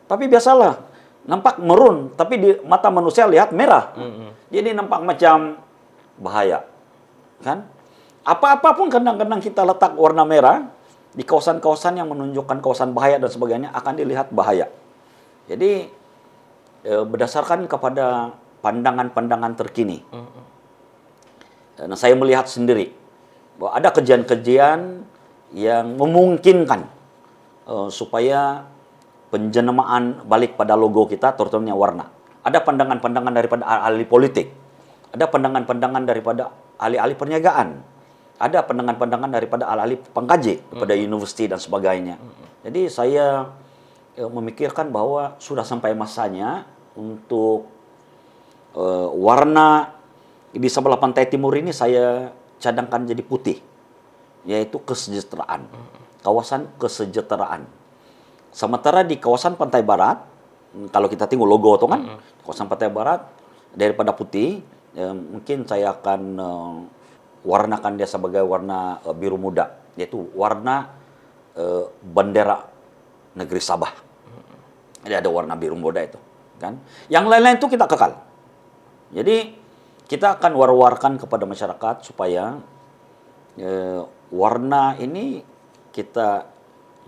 C: Tapi biasalah nampak merun, tapi di mata manusia lihat merah. Jadi nampak macam bahaya, kan? Apa-apa pun kadang-kadang kita letak warna merah di kawasan-kawasan yang menunjukkan kawasan bahaya dan sebagainya akan dilihat bahaya. Jadi berdasarkan kepada pandangan-pandangan terkini. Nah, saya melihat sendiri bahwa ada kajian-kajian yang memungkinkan supaya penjenamaan balik pada logo kita, terutamanya warna. Ada pandangan-pandangan daripada ahli politik, ada pandangan-pandangan daripada ahli-ahli perniagaan, ada pandangan-pandangan daripada ahli-ahli pengkaji kepada universiti dan sebagainya. Jadi saya memikirkan bahwa sudah sampai masanya untuk warna di sebelah pantai timur ini saya cadangkan jadi putih, yaitu kesejahteraan, kawasan kesejahteraan. Sementara di kawasan pantai barat, kalau kita tengok logo itu kan, kawasan pantai barat daripada putih, mungkin saya akan warnakan dia sebagai warna biru muda, yaitu warna bendera negeri Sabah. Jadi ada warna biru muda itu, kan? Yang lain-lain itu kita kekal. Jadi kita akan war-warkan kepada masyarakat supaya warna ini kita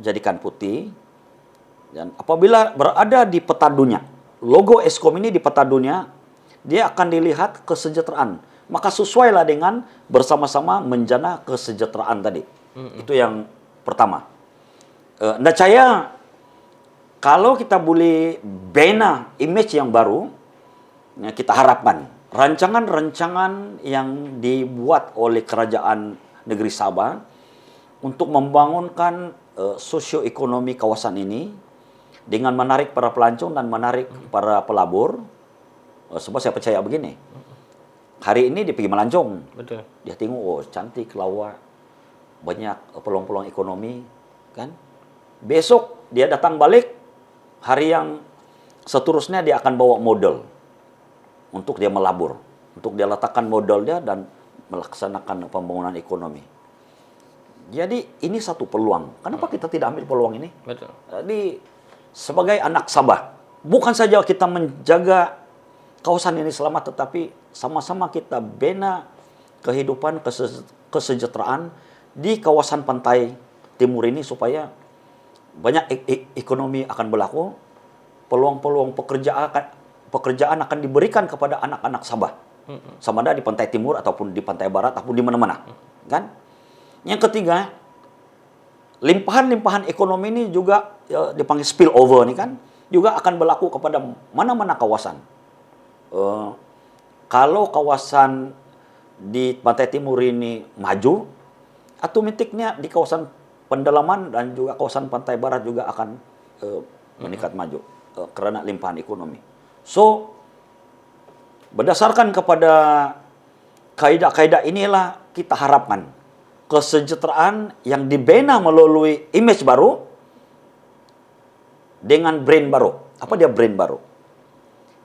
C: jadikan putih, dan apabila berada di peta dunia, logo Eskom ini di peta dunia, dia akan dilihat kesejahteraan. Maka sesuailah dengan bersama-sama menjana kesejahteraan tadi. Itu yang pertama. Saya kalau kita boleh bina image yang baru, kita harapkan rancangan-rancangan yang dibuat oleh kerajaan negeri Sabah untuk membangunkan sosioekonomi kawasan ini dengan menarik para pelancong dan menarik para pelabur. Sebab saya percaya begini, hari ini dia pergi melancong,
B: Betul.
C: dia tengok, oh cantik, lawa, banyak peluang-peluang ekonomi, kan? Besok dia datang balik, hari yang seterusnya dia akan bawa modal untuk dia melabur, untuk dia letakkan modalnya dan melaksanakan pembangunan ekonomi. Jadi ini satu peluang. Kenapa kita tidak ambil peluang ini?
B: Betul.
C: Jadi sebagai anak Sabah, bukan saja kita menjaga kawasan ini selamat, tetapi sama-sama kita bina kehidupan kesejahteraan di kawasan pantai timur ini supaya banyak ekonomi akan berlaku, peluang-peluang pekerjaan akan diberikan kepada anak-anak Sabah. Sama ada di pantai timur ataupun di pantai barat ataupun di mana-mana, kan? Yang ketiga, limpahan-limpahan ekonomi ini juga dipanggil spillover nih kan, juga akan berlaku kepada mana-mana kawasan. Kalau kawasan di pantai timur ini maju, otomatiknya di kawasan pendalaman dan juga kawasan pantai barat juga akan meningkat maju karena limpahan ekonomi. So, berdasarkan kepada kaidah-kaidah inilah kita harapkan kesejahteraan yang dibina melalui image baru dengan brand baru. Apa dia brand baru?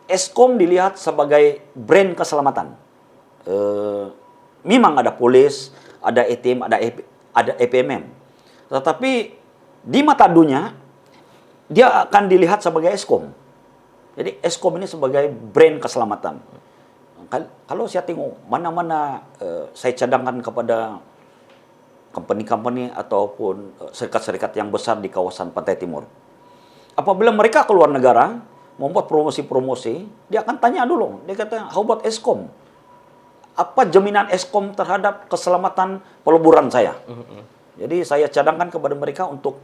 C: Eskom dilihat sebagai brand keselamatan. Memang ada polis, ada ATM, ada EPMM. Tetapi di mata dunia, dia akan dilihat sebagai Eskom. Jadi Eskom ini sebagai brand keselamatan. Kalau saya tengok mana-mana saya cadangkan kepada company-company ataupun serikat-serikat yang besar di kawasan Pantai Timur. Apabila mereka keluar negara, membuat promosi-promosi, dia akan tanya dulu. Dia kata, how about Eskom? Apa jaminan Eskom terhadap keselamatan peleburan saya? Jadi saya cadangkan kepada mereka untuk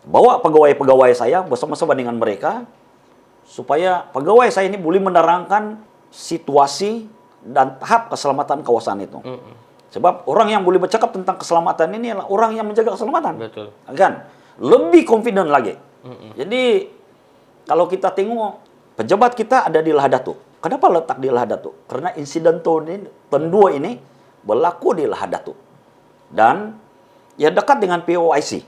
C: bawa pegawai-pegawai saya bersama-sama dengan mereka, supaya pegawai saya ini boleh menerangkan situasi dan tahap keselamatan kawasan itu. Sebab orang yang boleh bercakap tentang keselamatan ini adalah orang yang menjaga keselamatan.
B: Betul.
C: Kan? Lebih confident lagi. Jadi kalau kita tengok pejabat kita ada di Lahadatuk. Kenapa letak di Lahadatuk? Karena insiden tahun 2 ini berlaku di Lahadatuk. Dan ya dekat dengan POIC,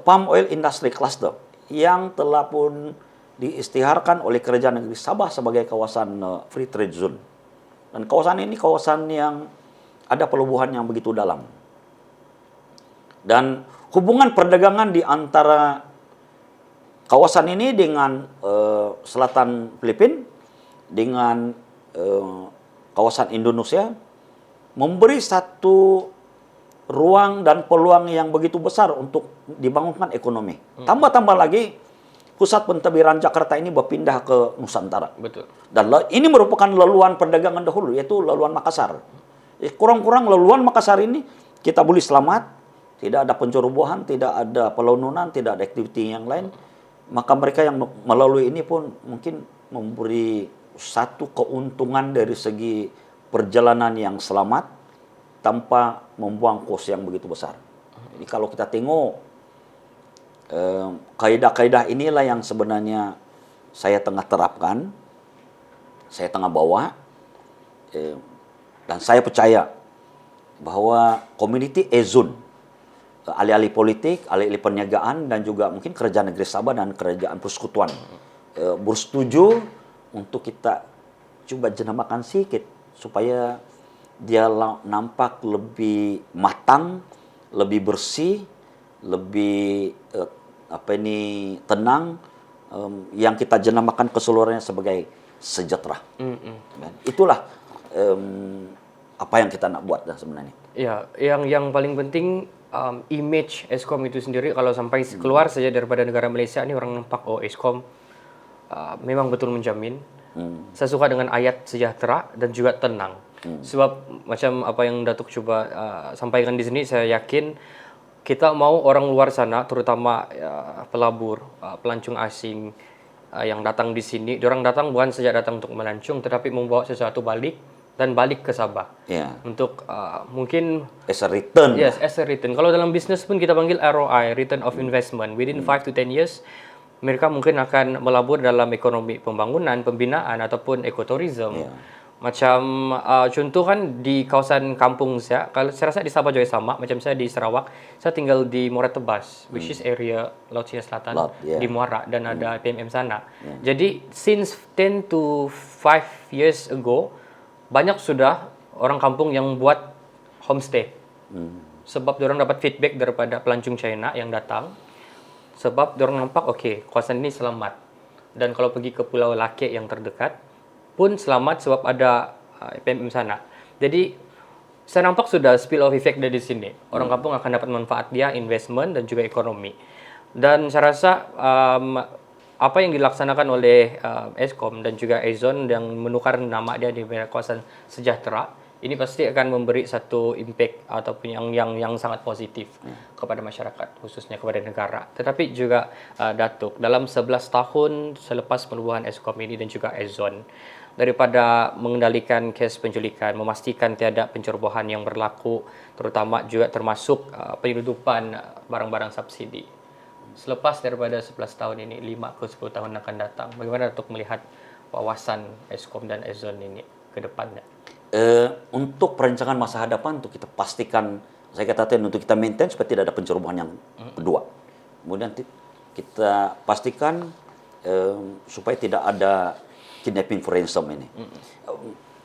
C: Palm Oil Industry Cluster, yang telah pun diisytiharkan oleh Kerajaan Negeri Sabah sebagai kawasan free trade zone. Dan kawasan ini kawasan yang ada pelebuhan yang begitu dalam. Dan hubungan perdagangan di antara kawasan ini dengan selatan Filipina, dengan kawasan Indonesia, memberi satu ruang dan peluang yang begitu besar untuk dibangunkan ekonomi. Tambah-tambah lagi, pusat pentadbiran Jakarta ini berpindah ke Nusantara.
B: Betul.
C: Dan ini merupakan leluhun perdagangan dahulu, yaitu leluhun Makassar. Kurang-kurang leluhun Makassar ini kita boleh selamat, tidak ada pencerobohan, tidak ada pelonunan, tidak ada aktiviti yang lain. Maka mereka yang melalui ini pun mungkin memberi satu keuntungan dari segi perjalanan yang selamat tanpa membuang kos yang begitu besar. Jadi kalau kita tengok kaidah-kaidah inilah yang sebenarnya saya tengah terapkan, saya tengah bawa, dan saya percaya bahwa community ezon, ahli-ahli politik, ahli-ahli perniagaan, dan juga mungkin Kerajaan Negeri Sabah dan Kerajaan Persekutuan bersetuju untuk kita coba jenamakan sedikit supaya dia nampak lebih matang, lebih bersih, lebih tenang, yang kita jenamakan keseluruhannya sebagai sejahtera. Itulah apa yang kita nak buat sebenarnya.
B: Ya, yang paling penting image Eskom itu sendiri, kalau sampai keluar saja daripada negara Malaysia ini orang nampak, oh Eskom memang betul menjamin. Saya suka dengan ayat sejahtera dan juga tenang. Sebab macam apa yang Datuk coba sampaikan di sini, saya yakin kita mau orang luar sana, terutama pelabur, pelancong asing yang datang di sini, diorang datang bukan saja datang untuk melancong, tetapi membawa sesuatu balik dan balik ke Sabah.
C: Ya.
B: Untuk mungkin
C: As a return.
B: yes, as a return. Kalau dalam bisnes pun kita panggil ROI, return of investment. Within 5 to 10 years, mereka mungkin akan melabur dalam ekonomi pembangunan, pembinaan ataupun ekoturism.
C: Ya.
B: Macam contoh kan di kawasan kampung saya, kalau saya rasa di Sabah juga sama. Macam saya di Sarawak, saya tinggal di Muara Tebas, which is area Laut Cina Selatan, di Muara, dan ada PMM sana. Jadi since 10 to 5 years ago, banyak sudah orang kampung yang buat homestay. Sebab diorang dapat feedback daripada pelancong China yang datang. Sebab diorang nampak, okay, kawasan ini selamat. Dan kalau pergi ke Pulau Lakek yang terdekat, pun selamat sebab ada PMM sana. Jadi, saya nampak sudah spill off effect dari sini. Orang kampung akan dapat manfaat dia, investment dan juga ekonomi. Dan saya rasa apa yang dilaksanakan oleh Eskom dan juga Ezon yang menukar nama dia di kawasan sejahtera, ini pasti akan memberi satu impact ataupun yang sangat positif kepada masyarakat, khususnya kepada negara. Tetapi juga Datuk, dalam 11 tahun selepas penubuhan Eskom ini dan juga Ezon, daripada mengendalikan kes penculikan, memastikan tiada pencerobohan yang berlaku, terutama juga termasuk penyeludupan barang-barang subsidi. Selepas daripada 11 tahun ini, 5 ke 10 tahun akan datang, bagaimana Datuk melihat wawasan Eskom dan Ezon ini ke depannya?
C: Untuk perencanaan masa hadapan, untuk kita pastikan, saya katakan untuk kita maintain supaya tidak ada pencerobohan yang kedua. Kemudian kita pastikan supaya tidak ada kidnapping for ransom ini.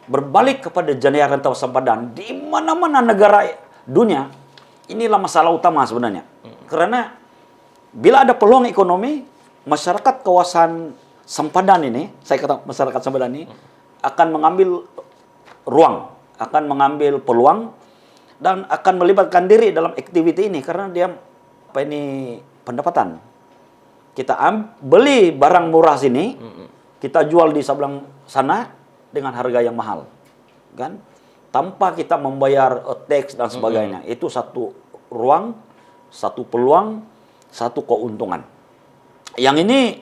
C: Berbalik kepada Janaya Rantau Sempadan, di mana-mana negara dunia, inilah masalah utama sebenarnya. Karena bila ada peluang ekonomi, masyarakat kawasan Sempadan ini, saya kata masyarakat Sempadan ini, akan mengambil ruang, akan mengambil peluang, dan akan melibatkan diri dalam aktiviti ini, karena dia pendapatan. Kita beli barang murah sini, kita jual di sebelah sana dengan harga yang mahal, kan? Tanpa kita membayar tax dan sebagainya. Itu satu ruang, satu peluang, satu keuntungan. Yang ini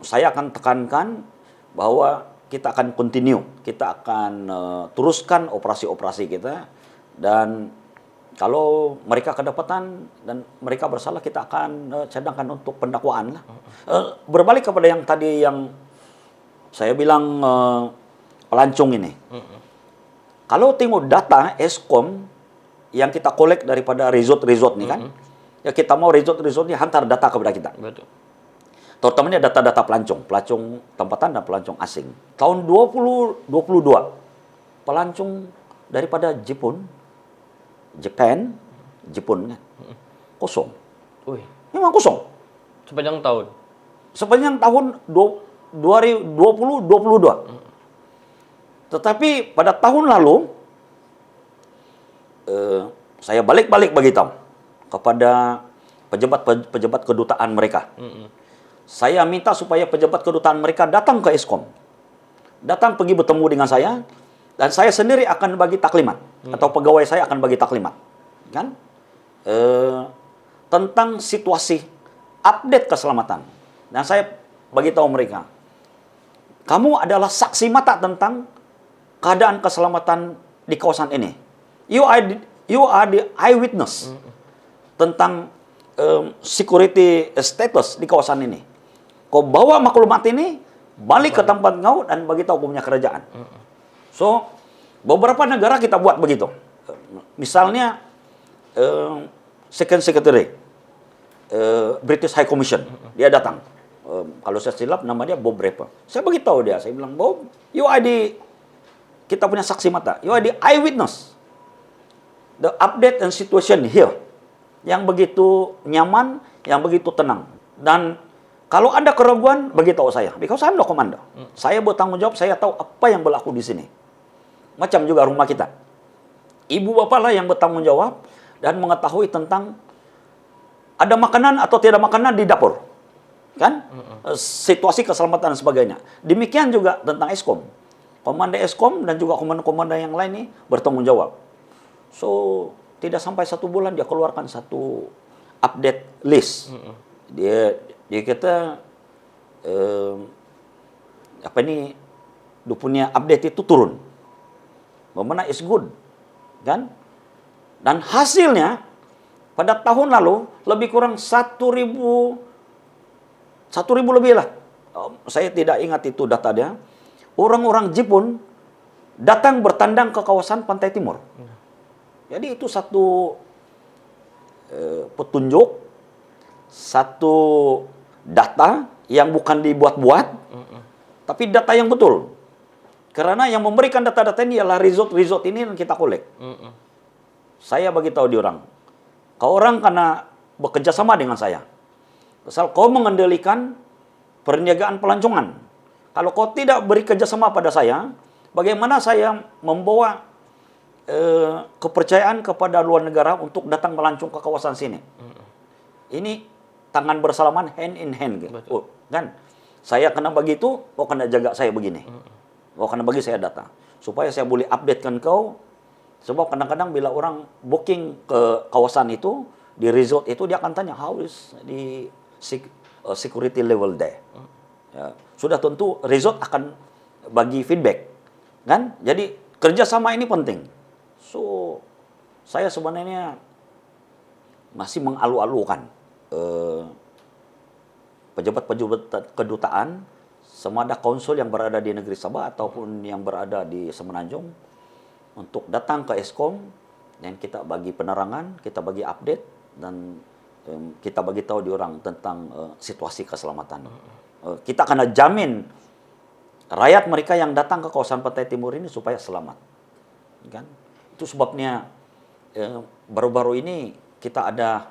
C: saya akan tekankan bahwa kita akan continue, kita akan teruskan operasi-operasi kita, dan kalau mereka kedapatan dan mereka bersalah, kita akan cadangkan untuk pendakwaan lah. Berbalik kepada yang tadi yang saya bilang pelancong ini. Kalau tengok data Eskom yang kita kolek daripada resort-resort ini kan, ya kita mau resort-resort ini hantar data kepada kita.
B: Betul.
C: Terutamanya data-data pelancong tempatan dan pelancong asing. Tahun 2022, pelancong daripada Jepun kosong.
B: Wih,
C: Memang kosong.
B: sepanjang tahun.
C: Sepanjang tahun 2022. Tetapi pada tahun lalu, saya balik-balik beritahu kepada pejabat kedutaan mereka. Saya minta supaya pejabat kedutaan mereka datang ke Eskom. Datang pergi bertemu dengan saya, dan saya sendiri akan bagi taklimat, atau pegawai saya akan bagi taklimat, kan? Tentang situasi update keselamatan. Dan saya bagi tahu mereka, kamu adalah saksi mata tentang keadaan keselamatan di kawasan ini. You are the eyewitness tentang security status di kawasan ini. Kau bawa maklumat ini, balik ke tempat kau dan bagi tahu punya kerajaan. So, beberapa negara kita buat begitu. Misalnya, Second Secretary, British High Commission, dia datang. Kalau saya silap, nama dia Bob Raper. Saya beritahu dia, saya bilang, Bob, kita punya saksi mata. You are the eyewitness. The update and situation here. Yang begitu nyaman, yang begitu tenang. Dan kalau ada keraguan, beritahu saya. Because I'm the commander. Saya bertanggung jawab, saya tahu apa yang berlaku di sini. Macam juga rumah kita. Ibu bapak lah yang bertanggung jawab dan mengetahui tentang ada makanan atau tidak makanan di dapur. Kan? Situasi keselamatan dan sebagainya. Demikian juga tentang Eskom. Komandan Eskom dan juga komandan-komandan yang lain ini bertanggung jawab. So, tidak sampai 1 bulan dia keluarkan satu update list. Dia kata dia punya update itu turun. Memang is good, kan? Dan hasilnya pada tahun lalu lebih kurang 1.000 lebih lah. Saya tidak ingat itu data dia. Orang-orang Jepun datang bertandang ke kawasan pantai timur. Jadi itu satu petunjuk, satu data yang bukan dibuat-buat, tapi data yang betul. Karena yang memberikan data-data ini ialah resort ini yang kita kolek. Saya bagi tahu di orang, kau orang karena bekerja sama dengan saya. Asal kau mengendalikan perniagaan pelancongan. Kalau kau tidak beri kerjasama pada saya, bagaimana saya membawa kepercayaan kepada luar negara untuk datang melancong ke kawasan sini? Ini tangan bersalaman, hand in hand, gitu. Oh, kan? Saya kena begitu, kau kena jaga saya begini. Kau kena bagi saya data supaya saya boleh updatekan kau. Sebab kadang-kadang bila orang booking ke kawasan itu, di resort itu, dia akan tanya, how is the security level there? Ya, sudah tentu resort akan bagi feedback, kan? Jadi kerjasama ini penting. So, saya sebenarnya masih mengalu-alukan pejabat-pejabat kedutaan, sama ada konsul yang berada di negeri Sabah ataupun yang berada di Semenanjung, untuk datang ke Eskom dan kita bagi penerangan, kita bagi update, dan kita bagi tahu di orang tentang situasi keselamatan. Kita akan jamin rakyat mereka yang datang ke kawasan pantai timur ini supaya selamat. Kan? Itu sebabnya baru-baru ini kita ada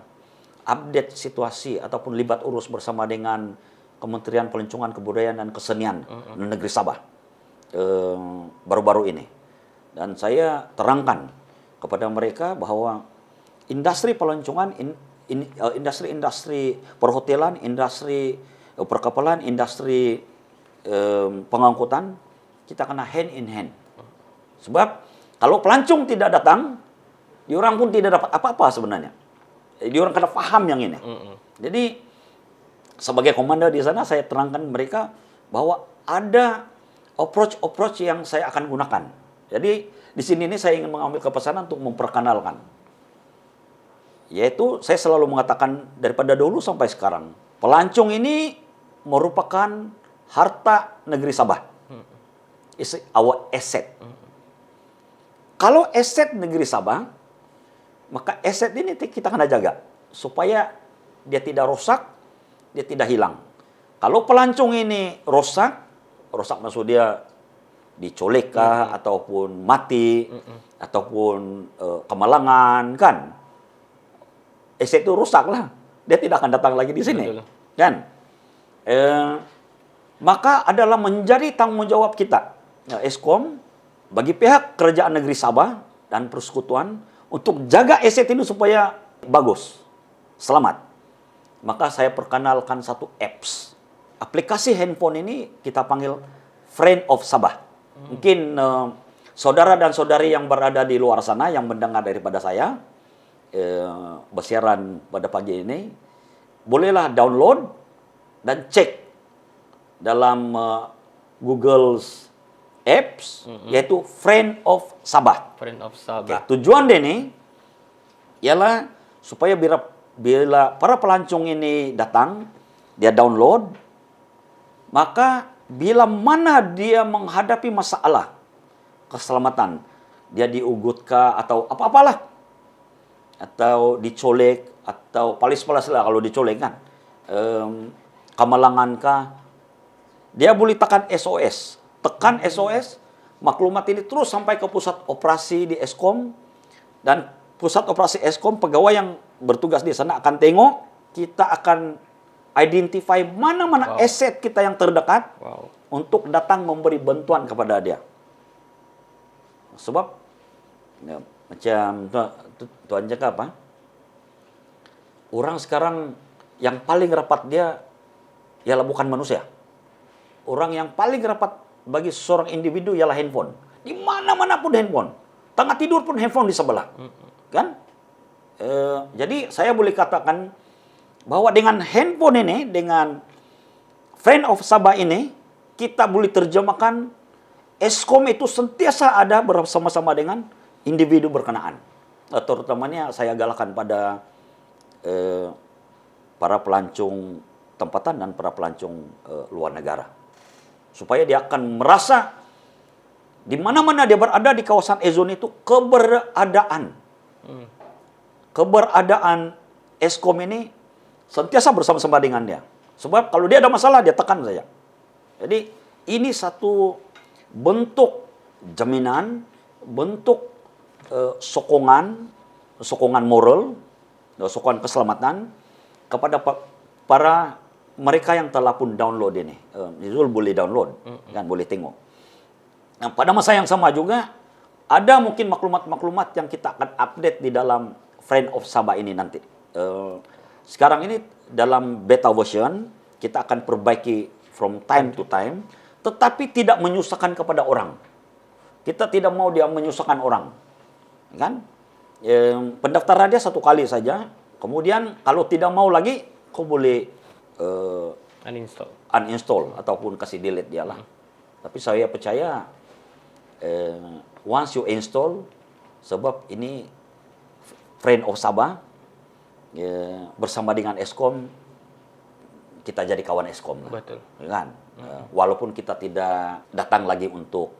C: update situasi ataupun libat urus bersama dengan Kementerian Pelancongan, Kebudayaan dan Kesenian negeri Sabah baru-baru ini. Dan saya terangkan kepada mereka bahwa industri pelancongan, industri perhotelan, industri perkapalan, industri pengangkutan, kita kena hand in hand. Sebab kalau pelancong tidak datang, diorang pun tidak dapat apa-apa sebenarnya. Diorang kena paham yang ini. Jadi sebagai komandan di sana, saya terangkan mereka bahwa ada approach yang saya akan gunakan. Jadi di sini ini saya ingin mengambil kepesanan untuk memperkenalkan. Yaitu saya selalu mengatakan daripada dulu sampai sekarang, pelancong ini merupakan harta negeri Sabah. It's our asset. Kalau aset negeri Sabah, maka aset ini kita kena jaga supaya dia tidak rusak, dia tidak hilang. Kalau pelancong ini rusak maksud dia dicolek kah, ataupun mati, ataupun kemalangan, kan? Aset itu rusak lah. Dia tidak akan datang lagi di sini. Betul. Kan? Maka adalah menjadi tanggung jawab kita, Eskom, bagi pihak kerajaan negeri Sabah dan persekutuan untuk jaga aset ini supaya bagus, selamat. Maka saya perkenalkan satu apps. Aplikasi handphone ini kita panggil Friend of Sabah. Mungkin saudara dan saudari yang berada di luar sana yang mendengar daripada saya bersiaran pada pagi ini, bolehlah download dan cek dalam Google Apps, yaitu Friend of Sabah.
B: Friend of Sabah.
C: Okay. Tujuan dia ini ialah supaya bila para pelancong ini datang, dia download, maka bila mana dia menghadapi masalah keselamatan, dia diugutkah atau apa-apalah, atau dicolek, atau palis-palis lah kalau dicolek kan, kemalangankah, dia boleh tekan SOS. Tekan SOS, maklumat ini terus sampai ke pusat operasi di Eskom, dan pusat operasi Eskom, pegawai yang bertugas di sana akan tengok, kita akan identify mana-mana aset kita yang terdekat untuk datang memberi bantuan kepada dia. Sebab ya, macam Tuan jaga apa? Orang sekarang yang paling rapat dia ialah bukan manusia. Orang yang paling rapat bagi seorang individu ialah handphone. Di mana-mana pun handphone. Tengah tidur pun handphone di sebelah. Kan? Jadi saya boleh katakan bahwa dengan handphone ini, dengan Friend of Sabah ini, kita boleh terjemahkan Eskom itu sentiasa ada bersama-sama dengan individu berkenaan. Terutamanya saya galakkan pada para pelancong tempatan dan para pelancong luar negara. Supaya dia akan merasa di mana-mana dia berada di kawasan E-Zone itu keberadaan Eskom ini sentiasa bersama-sama dengan dia. Sebab kalau dia ada masalah, dia tekan saja. Jadi ini satu bentuk jaminan, bentuk sokongan moral, sokongan keselamatan kepada para mereka yang telah pun download ini. Zul boleh download, kan boleh tengok. Nah, pada masa yang sama juga ada mungkin maklumat-maklumat yang kita akan update di dalam Friend of Sabah ini nanti. Sekarang ini dalam beta version kita akan perbaiki from time to time, tetapi tidak menyusahkan kepada orang. Kita tidak mau dia menyusahkan orang, kan? Pendaftaran dia 1 kali saja. Kemudian kalau tidak mau lagi, kau boleh uninstall ataupun kasih delete dia lah. Tapi saya percaya once you install, sebab ini Friend of Sabah bersama dengan Eskom, kita jadi kawan Eskom lah.
B: Betul.
C: Kan? Walaupun kita tidak datang lagi untuk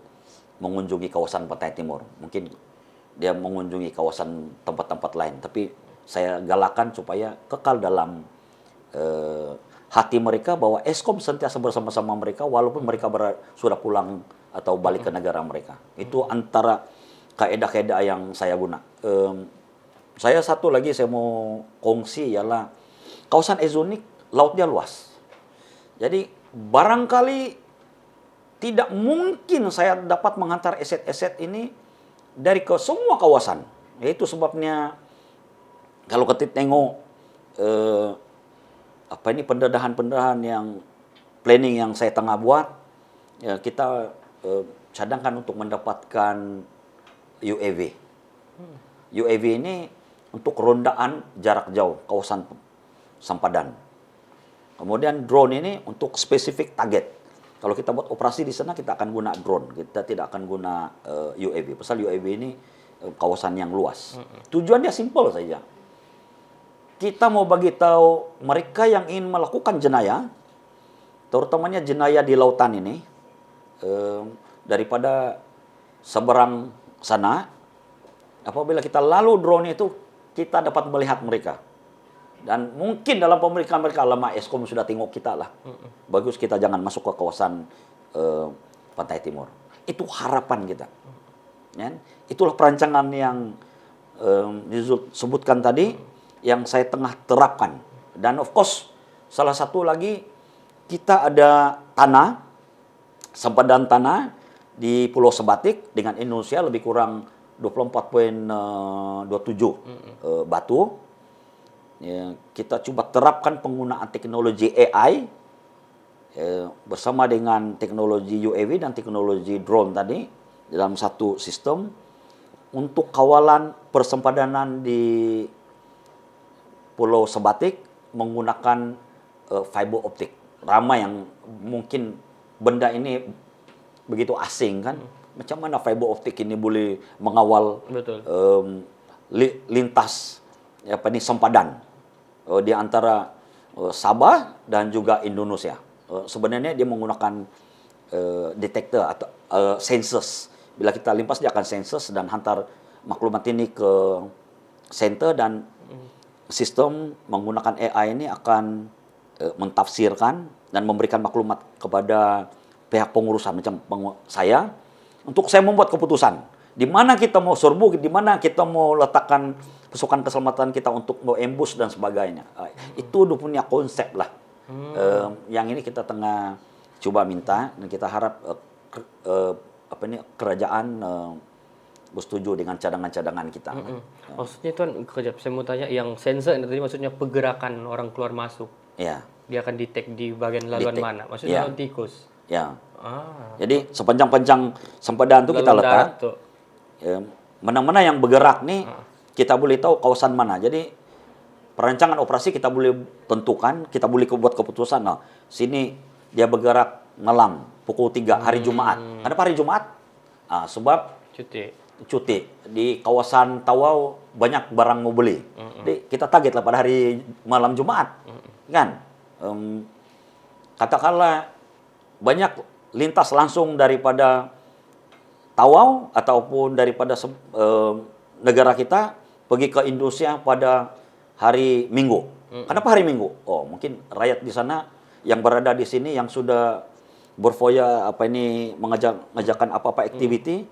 C: mengunjungi kawasan Pantai Timur, mungkin dia mengunjungi kawasan tempat-tempat lain, tapi saya galakan supaya kekal dalam hati mereka bahwa Eskom sentiasa bersama-sama mereka walaupun mereka sudah pulang atau balik ke negara mereka. Itu antara kaedah-kaedah yang saya guna. Saya satu lagi saya mau kongsi ialah kawasan E-Zone lautnya luas. Jadi barangkali tidak mungkin saya dapat menghantar aset-aset ini dari ke semua kawasan. Itu sebabnya kalau kita tengok pendedahan yang planning yang saya tengah buat, ya, kita cadangkan untuk mendapatkan UAV. UAV ini untuk rondaan jarak jauh kawasan sempadan. Kemudian drone ini untuk spesifik target. Kalau kita buat operasi di sana, kita akan guna drone. Kita tidak akan guna UAV. Pasal UAV ini kawasan yang luas. Tujuannya simpel saja. Kita mau bagi tahu mereka yang ingin melakukan jenayah, terutamanya jenayah di lautan ini, daripada seberang sana, apabila kita lalu drone itu, kita dapat melihat mereka. Dan mungkin dalam pemeriksaan mereka, lama Eskom sudah tengok kita lah. Bagus kita jangan masuk ke kawasan Pantai Timur. Itu harapan kita. Ya? Itulah perancangan yang disebutkan tadi, yang saya tengah terapkan. Dan of course, salah satu lagi, kita ada tanah, sempadan tanah di Pulau Sebatik dengan Indonesia lebih kurang 24,27 batu. Ya, kita coba terapkan penggunaan teknologi AI bersama dengan teknologi UAV dan teknologi drone tadi dalam satu sistem untuk kawalan persempadanan di Pulau Sebatik menggunakan fiber optik. Ramai yang mungkin benda ini begitu asing kan. Macam mana fiber optik ini boleh mengawal lintas sempadan di antara Sabah dan juga Indonesia. Sebenarnya dia menggunakan detektor atau sensors. Bila kita limpas dia akan sensors dan hantar maklumat ini ke center, dan sistem menggunakan AI ini akan mentafsirkan dan memberikan maklumat kepada pihak pengurusan macam saya untuk saya membuat keputusan di mana kita mau serbu, di mana kita mau letakkan pasukan keselamatan kita untuk mau ambush dan sebagainya. Itu udah punya konsep lah. Yang ini kita tengah coba minta, dan kita harap kerajaan bersetuju dengan cadangan-cadangan kita.
B: Maksudnya Tuan, kejap saya mau tanya, yang sensor ini tadi maksudnya pergerakan orang keluar masuk.
C: Ya.
B: Dia akan detect di bagian laluan mana? Maksudnya laluan tikus.
C: Ya. Jadi sepanjang-panjang sempadan itu kita letak. Mana-mana yang bergerak nih, kita boleh tahu kawasan mana. Jadi perancangan operasi kita boleh tentukan, kita boleh buat keputusan. Nah, sini dia bergerak malam, pukul 3 hari Jumat. Kenapa hari Jumat? Sebab cuti. Di kawasan Tawau banyak barang mau beli. Jadi kita target lah pada hari malam Jumat. Kan? Katakanlah banyak lintas langsung daripada Tawau ataupun daripada negara kita pergi ke Indonesia pada hari Minggu. Kenapa hari Minggu? Oh, mungkin rakyat di sana yang berada di sini yang sudah berfoya mengajarkan apa-apa activity,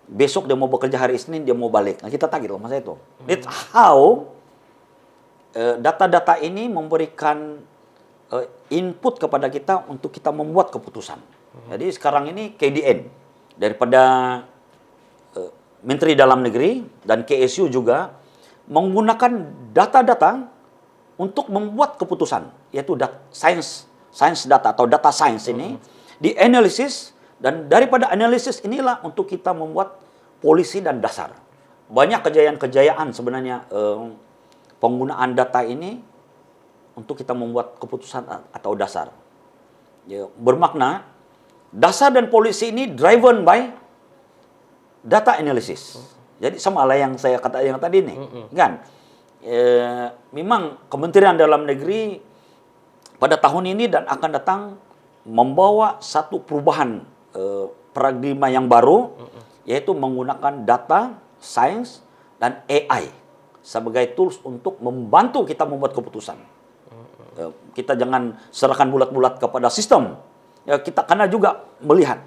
C: besok dia mau bekerja hari Senin, dia mau balik. Nah, kita target loh masa itu. That's how data-data ini memberikan input kepada kita untuk kita membuat keputusan. Jadi sekarang ini KDN daripada Menteri Dalam Negeri dan KSU juga menggunakan data-data untuk membuat keputusan, yaitu science data atau data science ini dianalisis, dan daripada analisis inilah untuk kita membuat polisi dan dasar. Banyak kejayaan-kejayaan sebenarnya penggunaan data ini untuk kita membuat keputusan atau dasar. Ya, bermakna dasar dan polisi ini driven by data analysis. Jadi sama lah yang saya kata yang tadi nih, kan? Memang Kementerian Dalam Negeri pada tahun ini dan akan datang membawa satu perubahan paradigma yang baru, yaitu menggunakan data, sains, dan AI sebagai tools untuk membantu kita membuat keputusan. Kita jangan serahkan bulat-bulat kepada sistem. Ya, kita karena juga melihat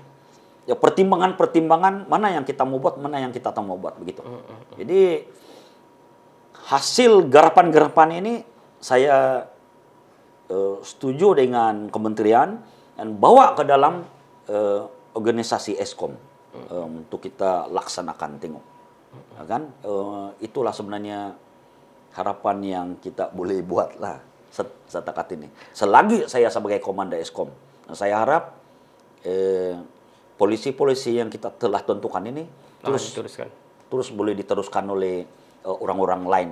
C: ya pertimbangan-pertimbangan mana yang kita mau buat, mana yang kita tak mau buat begitu. Jadi hasil garapan-garapan ini saya setuju dengan kementerian dan bawa ke dalam organisasi Eskom untuk kita laksanakan, tengok. Ya kan? Itulah sebenarnya harapan yang kita boleh buat lah setakat ini. Selagi saya sebagai komandan Eskom, saya harap polisi-polisi yang kita telah tentukan ini terus boleh diteruskan oleh orang-orang lain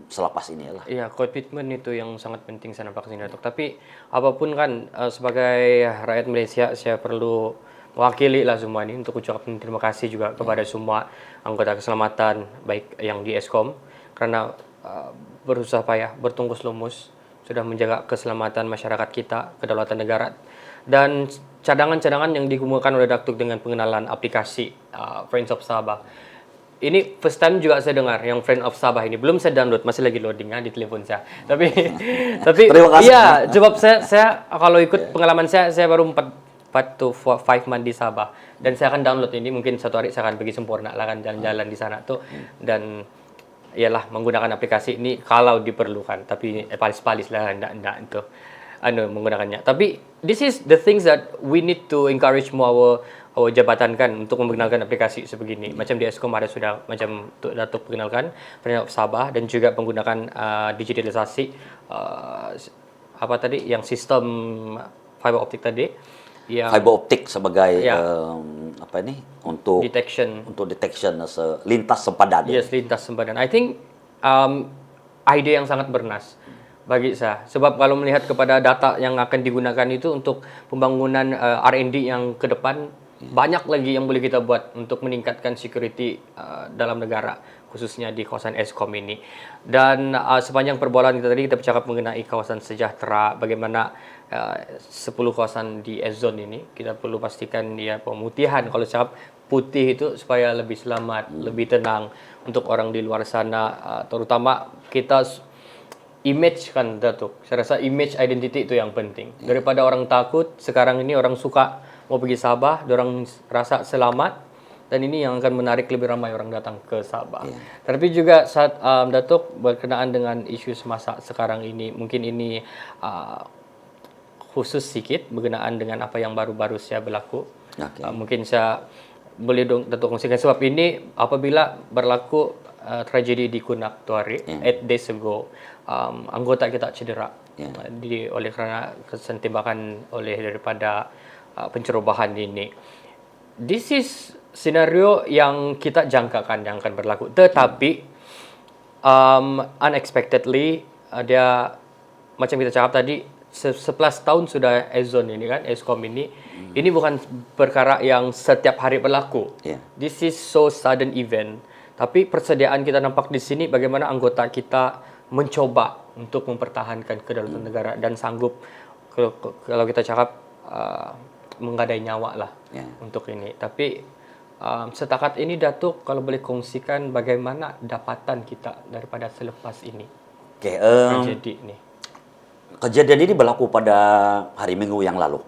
C: selepas ini lah.
B: Iya, komitmen itu yang sangat penting saya nampak sini, Datuk. Tapi apapun kan sebagai rakyat Malaysia saya perlu mewakili lah semua ini untuk ucapkan terima kasih juga kepada semua anggota keselamatan baik yang di Eskom karena berusaha payah, bertungkus lumus sudah menjaga keselamatan masyarakat kita, kedaulatan negara, dan cadangan-cadangan yang dikumpulkan oleh Datuk dengan pengenalan aplikasi Friends of Sabah. Ini first time juga saya dengar yang Friends of Sabah ini. Belum saya download, masih lagi loading di telepon saya. Tapi iya, sebab saya kalau ikut pengalaman saya baru 4 to 5 months di Sabah, dan saya akan download ini, mungkin satu hari saya akan pergi sempurna lah kan jalan-jalan di sana tuh, dan ialah menggunakan aplikasi ini kalau diperlukan, tapi palis-palis lah enggak itu menggunakannya. Tapi this is the things that we need to encourage more our jabatan kan untuk memperkenalkan aplikasi sebegini. Macam di Eskom ada sudah macam Datuk perkenalkan Friends of Sabah, dan juga menggunakan digitalisasi apa tadi yang sistem fiber optik tadi. Yang
C: fiber optik sebagai untuk detection lintas sempadan.
B: Yes, lintas sempadan. I think ide yang sangat bernas bagi saya. Sebab kalau melihat kepada data yang akan digunakan itu untuk pembangunan R&D yang ke depan, banyak lagi yang boleh kita buat untuk meningkatkan security dalam negara, khususnya di kawasan Eskom ini. Dan sepanjang perbualan kita tadi, kita bercakap mengenai kawasan sejahtera, bagaimana 10 kawasan di S-Zone ini, kita perlu pastikan dia pemutihan. Kalau cakap putih itu supaya lebih selamat, lebih tenang untuk orang di luar sana, terutama kita image kan, Datuk. Saya rasa image identity itu yang penting. Daripada orang takut, sekarang ini orang suka mau pergi Sabah, orang rasa selamat, dan ini yang akan menarik lebih ramai orang datang ke Sabah. Tapi juga saat Datuk berkenaan dengan isu semasa sekarang ini, mungkin ini khusus sedikit berkenaan dengan apa yang baru-baru saya berlaku. Mungkin saya boleh Datuk kongsikan, sebab ini apabila berlaku tragedi di Kunak tu hari, 8 days ago, anggota kita cedera oleh kerana kesan tembakan oleh daripada pencerobohan ini. This is senario yang kita jangkakan yang akan berlaku, tetapi unexpectedly dia macam kita cakap tadi, 11 tahun sudah Ezon ini kan, Eskom ini. Ini bukan perkara yang setiap hari berlaku.
C: Yeah.
B: This is so sudden event. Tapi persediaan kita nampak di sini bagaimana anggota kita mencoba untuk mempertahankan kedaulatan negara dan sanggup kalau kita cakap menggadai nyawa lah untuk ini. Tapi setakat ini Datuk kalau boleh kongsikan bagaimana dapatan kita daripada selepas ini. Tragedi ini.
C: Kejadian ini berlaku pada hari Minggu yang lalu.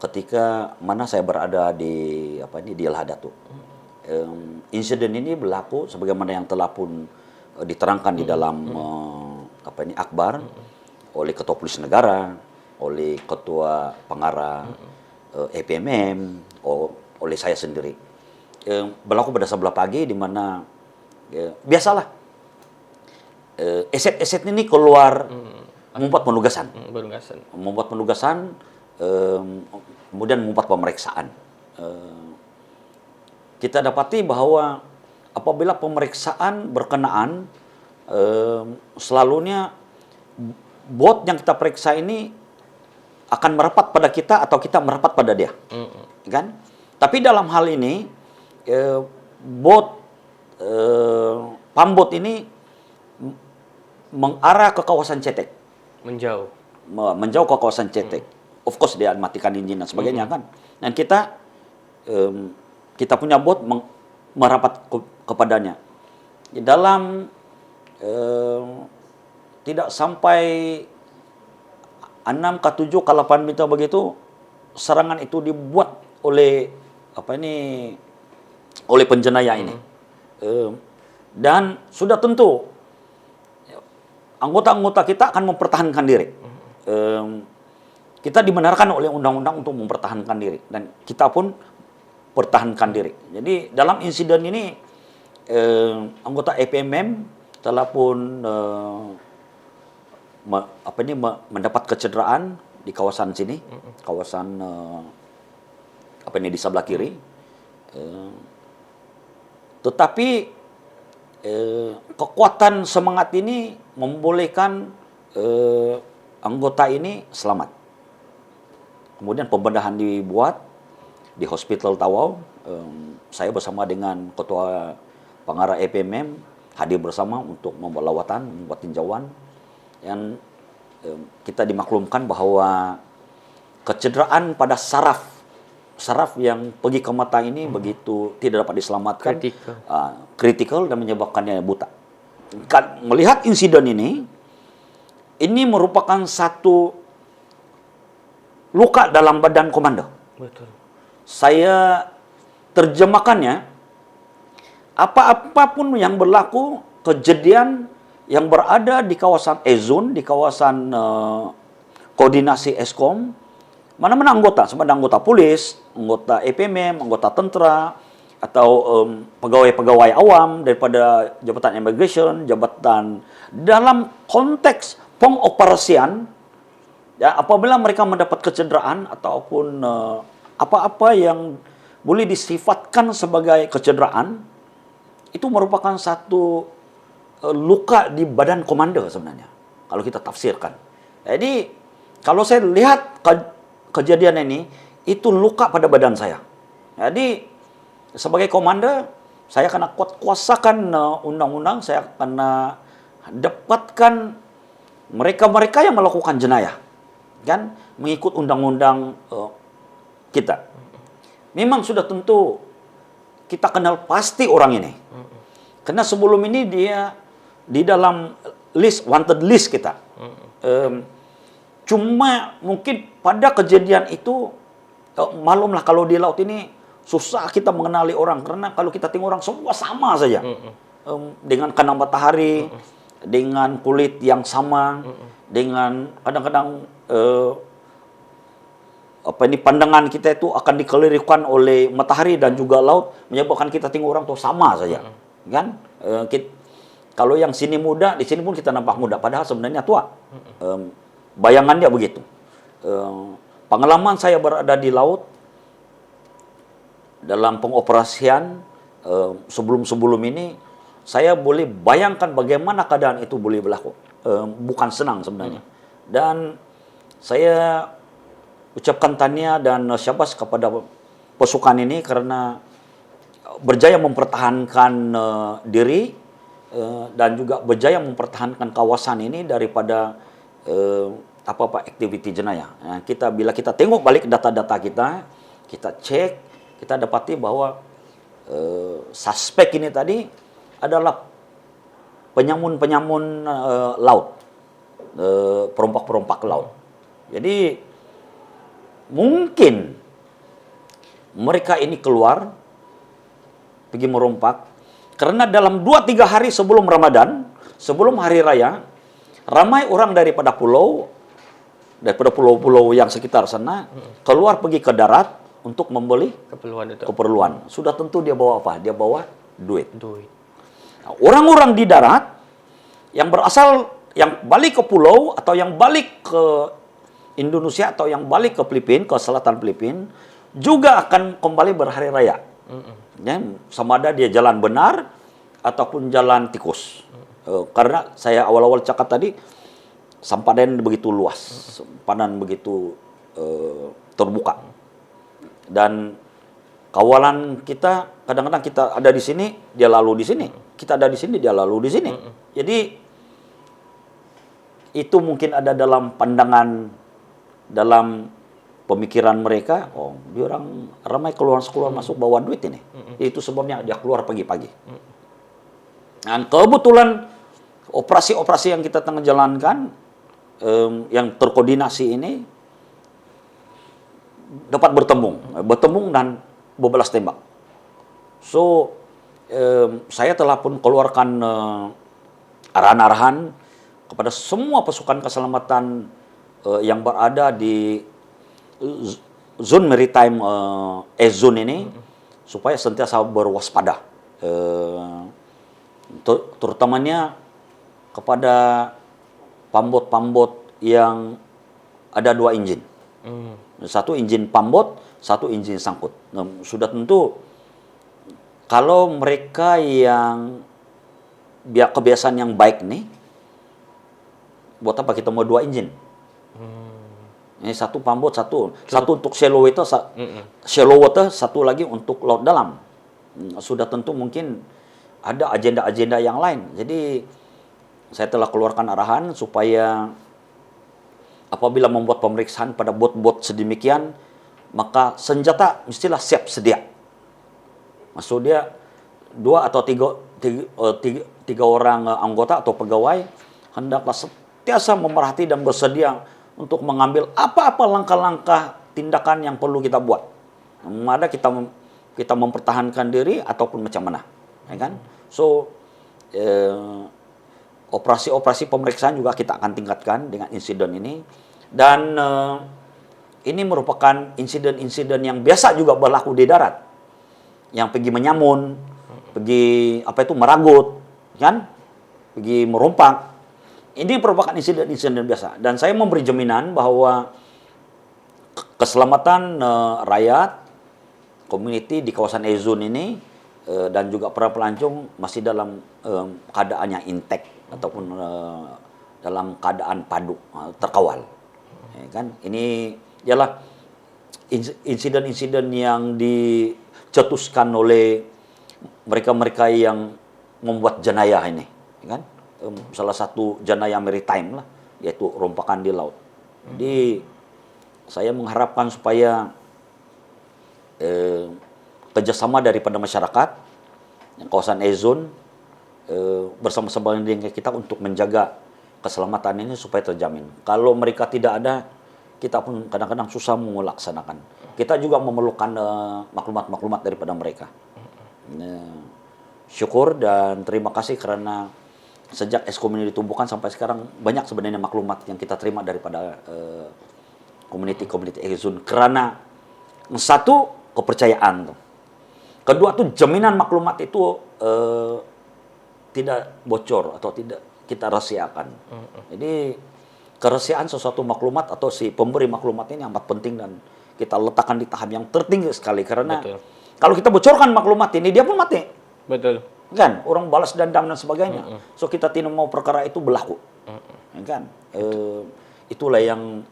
C: Ketika mana saya berada di di Lahadatu. Insiden ini berlaku sebagaimana yang telah pun diterangkan di dalam akhbar oleh Ketua Polisi Negara, oleh Ketua Pengarah APMM, oleh saya sendiri. Berlaku pada sebelah pagi di mana biasalah eset-eset ini keluar membuat penugasan. Membuat penugasan, kemudian membuat pemeriksaan. Kita dapati bahwa apabila pemeriksaan berkenaan, selalunya bot yang kita periksa ini akan merapat pada kita atau kita merapat pada dia, kan? Tapi dalam hal ini bot pambot ini mengarah ke kawasan Cetek, menjauh ke kawasan Cetek. Of course dia matikan injin dan sebagainya kan. Dan kita punya bot merapat kepadanya. Dalam tidak sampai 6 ke 7 ke 8 meter begitu, serangan itu dibuat oleh oleh penjenayah ini. Dan sudah tentu anggota-anggota kita akan mempertahankan diri. Kita dibenarkan oleh undang-undang untuk mempertahankan diri dan kita pun pertahankan diri. Jadi dalam insiden ini anggota APMM telah pun mendapat kecederaan di kawasan sini, kawasan di sebelah kiri. Tetapi kekuatan semangat ini membolehkan anggota ini selamat. Kemudian pembedahan dibuat di Hospital Tawau. Saya bersama dengan Ketua Pengarah APMM hadir bersama untuk membuat lawatan, membuat tinjauan. Yang kita dimaklumkan bahwa kecederaan pada saraf yang pergi ke mata ini begitu tidak dapat diselamatkan, kritikal dan menyebabkannya buta. Melihat insiden ini merupakan satu luka dalam badan komando.
B: Betul.
C: Saya terjemahkannya, apapun yang berlaku, kejadian yang berada di kawasan Ezon, di kawasan koordinasi Eskom, mana-mana anggota, sama ada anggota polis, anggota APMM, anggota tentara, atau pegawai-pegawai awam daripada jabatan immigration, jabatan dalam konteks pengoperasian, ya, apabila mereka mendapat kecederaan ataupun apa-apa yang boleh disifatkan sebagai kecederaan, itu merupakan satu luka di badan komando sebenarnya, kalau kita tafsirkan. Jadi, kalau saya lihat kejadian ini, itu luka pada badan saya. Jadi, sebagai komando, saya akan kuasakan undang-undang, saya akan dapatkan mereka-mereka yang melakukan jenayah, kan, mengikut undang-undang kita. Memang sudah tentu kita kenal pasti orang ini. Karena sebelum ini dia di dalam wanted list kita. Cuma mungkin pada kejadian itu, malumlah kalau di laut ini susah kita mengenali orang. Karena kalau kita tengok orang semua sama saja. Dengan kena matahari, dengan kulit yang sama, dengan kadang-kadang pandangan kita itu akan dikelirikan oleh matahari dan juga laut, menyebabkan kita tengok orang itu sama saja, kan? Kalau yang sini muda, di sini pun kita nampak muda, padahal sebenarnya tua. Bayangan dia begitu. Pengalaman saya berada di laut dalam pengoperasian sebelum-sebelum ini, saya boleh bayangkan bagaimana keadaan itu boleh berlaku. bukan senang sebenarnya. Dan saya ucapkan tahniah dan syabas kepada pasukan ini karena berjaya mempertahankan diri dan juga berjaya mempertahankan kawasan ini daripada apa-apa aktiviti jenayah. Nah, bila kita tengok balik data-data kita cek, kita dapati bahwa suspek ini tadi adalah penyamun-penyamun laut, perompak-perompak laut. Jadi mungkin mereka ini keluar pergi merompak karena dalam 2-3 hari sebelum Ramadan, sebelum hari raya, ramai orang daripada pulau-pulau yang sekitar sana keluar pergi ke darat untuk membeli keperluan. Sudah tentu dia bawa apa? Dia bawa duit. Nah, orang-orang di darat yang balik ke pulau atau yang balik ke Indonesia atau yang balik ke Filipina, ke selatan Filipina, juga akan kembali berhari raya. Ya, sama ada dia jalan benar ataupun jalan tikus. Karena saya awal-awal cakap tadi, sempadan begitu luas, sempadan begitu terbuka. Dan kawalan kita, kadang-kadang kita ada di sini, dia lalu di sini. Kita ada di sini, dia lalu di sini. Jadi, itu mungkin ada dalam pandangan, dalam pemikiran mereka, dia orang ramai keluar masuk bawa duit ini. Itu sebabnya dia keluar pagi-pagi. Dan kebetulan operasi-operasi yang kita tengah jalankan, yang terkoordinasi ini, dapat bertemu dan berbalas tembak. So, saya telah pun keluarkan arahan-arahan kepada semua pasukan keselamatan yang berada di zone maritime zone ini supaya sentiasa berwaspada, terutamanya kepada pambot-pambot yang ada 2 injin. Satu injin pambot, satu injin sangkut. Nah, sudah tentu kalau mereka yang kebiasaan yang baik nih, buat apa kita mau 2 injin? Ini satu pambot, satu untuk shallow water, satu lagi untuk laut dalam. Sudah tentu mungkin ada agenda-agenda yang lain. Jadi saya telah keluarkan arahan supaya apabila membuat pemeriksaan pada bot-bot sedemikian, maka senjata mestilah siap sedia. Maksud dia 2 atau 3 orang anggota atau pegawai hendaklah sentiasa memerhati dan bersedia untuk mengambil apa-apa langkah-langkah tindakan yang perlu kita buat. Ada kita mempertahankan diri ataupun macam mana, ya kan? So operasi-operasi pemeriksaan juga kita akan tingkatkan dengan insiden ini, dan ini merupakan insiden-insiden yang biasa juga berlaku di darat, yang pergi menyamun, pergi meragut, kan? Pergi merompak. Ini merupakan insiden-insiden biasa, dan saya memberi jaminan bahwa keselamatan rakyat, community di kawasan Ezon ini dan juga para pelancong masih dalam keadaan yang intact ataupun dalam keadaan padu, terkawal. Ya kan? Ini ialah insiden-insiden yang dicetuskan oleh mereka-mereka yang membuat jenayah ini, ya kan? Salah satu jenayah maritime lah, yaitu rompakan di laut. Jadi saya mengharapkan supaya kerjasama daripada masyarakat yang kawasan Ezon bersama-sama dengan kita untuk menjaga keselamatan ini supaya terjamin. Kalau mereka tidak ada, kita pun kadang-kadang susah melaksanakan. Kita juga memerlukan maklumat-maklumat daripada mereka. Syukur dan terima kasih karena sejak Eskom ini ditumbuhkan sampai sekarang banyak sebenarnya maklumat yang kita terima daripada community Ezon. Karena satu, kepercayaan. Kedua tuh jaminan maklumat itu tidak bocor atau tidak kita rahasiakan. Jadi kerahasiaan sesuatu maklumat atau si pemberi maklumat ini amat penting dan kita letakkan di tahap yang tertinggi sekali karena kalau kita bocorkan maklumat ini dia pun mati.
B: Betul.
C: Kan orang balas dendam dan sebagainya. So kita tidak mau perkara itu berlaku. kan? Itulah yang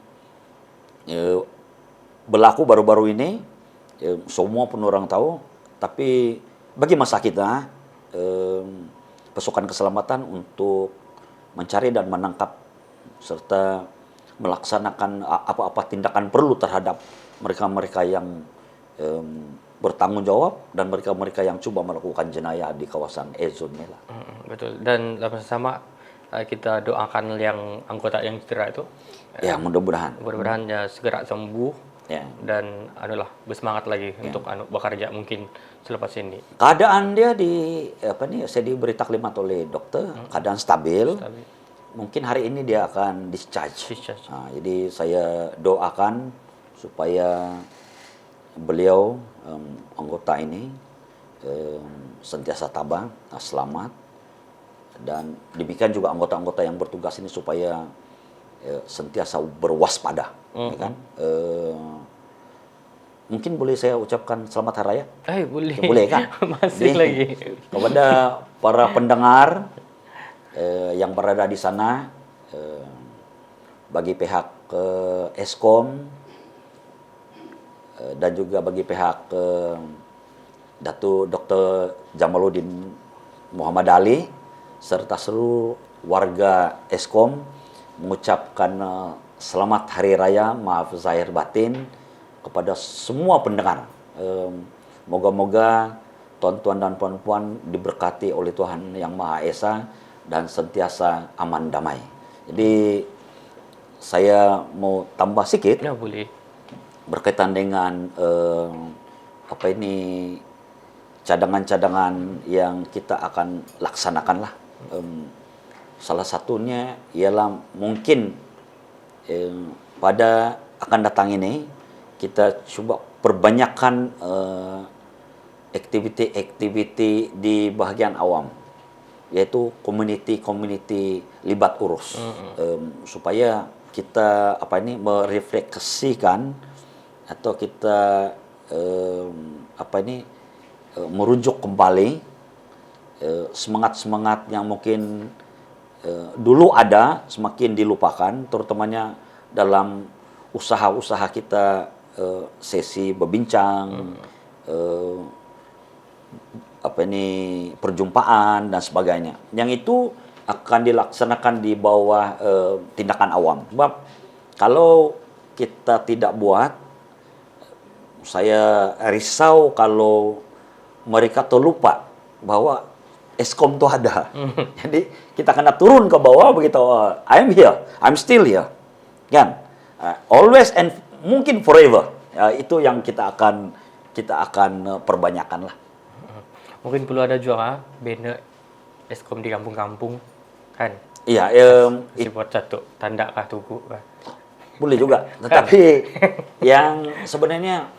C: berlaku baru-baru ini. Semua pun orang tahu, tapi bagi masa kita, pasukan keselamatan untuk mencari dan menangkap serta melaksanakan apa-apa tindakan perlu terhadap mereka-mereka yang bertanggung jawab dan mereka-mereka yang coba melakukan jenayah di kawasan E-Zone ini lah.
B: Betul. Dan dalam sama kita doakan yang anggota yang cedera itu.
C: Ya, mudah-mudahan.
B: Mudah-mudahan ya segera sembuh.
C: Ya.
B: Dan bersemangat lagi untuk bekerja mungkin selepas ini.
C: Keadaan dia saya diberi taklimat oleh dokter, keadaan stabil. Mungkin hari ini dia akan discharge. Nah, jadi saya doakan supaya beliau anggota ini sentiasa tabah, selamat, dan demikian juga anggota-anggota yang bertugas ini supaya sentiasa berwaspada, ya kan? Mungkin boleh saya ucapkan selamat hari raya?
B: Boleh.
C: Ya, boleh kan?
B: Masih lagi.
C: Kepada para pendengar yang berada di sana, bagi pihak Eskom dan juga bagi pihak Datuk Dr. Jamaluddin Muhammad Ali serta seluruh warga Eskom mengucapkan selamat hari raya, maaf zahir batin kepada semua pendengar. Moga-moga tuan-tuan dan puan-puan diberkati oleh Tuhan Yang Maha Esa dan sentiasa aman damai. Jadi saya mau tambah sedikit.
B: Ya, boleh.
C: Berkaitan dengan cadangan-cadangan yang kita akan laksanakan lah. Salah satunya ialah mungkin pada akan datang ini kita coba perbanyakkan aktiviti-aktiviti di bahagian awam, yaitu community libat urus, supaya kita merefleksikan atau kita merujuk kembali semangat-semangat yang mungkin dulu ada semakin dilupakan, terutamanya dalam usaha-usaha kita, sesi berbincang, perjumpaan dan sebagainya. Yang itu akan dilaksanakan di bawah tindakan awam. Sebab kalau kita tidak buat, saya risau kalau mereka terlupa bahwa Eskom itu ada. Jadi kita kena turun ke bawah begitu. I'm here, I'm still here, kan? Always and mungkin forever. Itu yang kita akan perbanyakkan lah.
B: Mungkin perlu ada juga banner Eskom di kampung-kampung, kan?
C: Iya.
B: Buat satu tanda kah tugu kah?
C: Boleh juga. Tetapi yang sebenarnya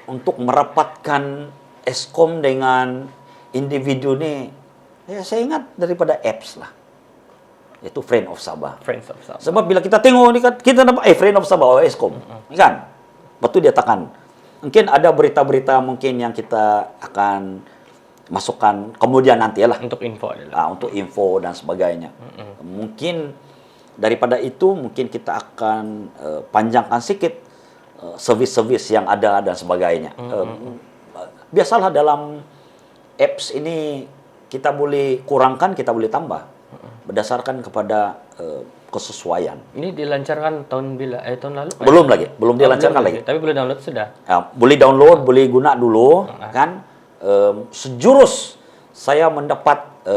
C: untuk merapatkan Eskom dengan individu ini, ya saya ingat daripada apps lah, yaitu Friend of Sabah.
B: Friends of Sabah.
C: Sebab bila kita tengok ni kan, kita nampak Friend of Sabah, Eskom, kan? Betul dia tekan. Mungkin ada berita-berita mungkin yang kita akan masukkan kemudian nanti lah.
B: Untuk info
C: untuk info dan sebagainya. Mungkin daripada itu mungkin kita akan panjangkan sedikit servis-servis yang ada dan sebagainya. Biasalah dalam apps ini kita boleh kurangkan, kita boleh tambah berdasarkan kepada kesesuaian.
B: Ini dilancarkan tahun lalu?
C: Belum lagi, belum dilancarkan lagi.
B: Tapi boleh download sudah.
C: Boleh download, boleh guna dulu, kan? Sejurus saya mendapat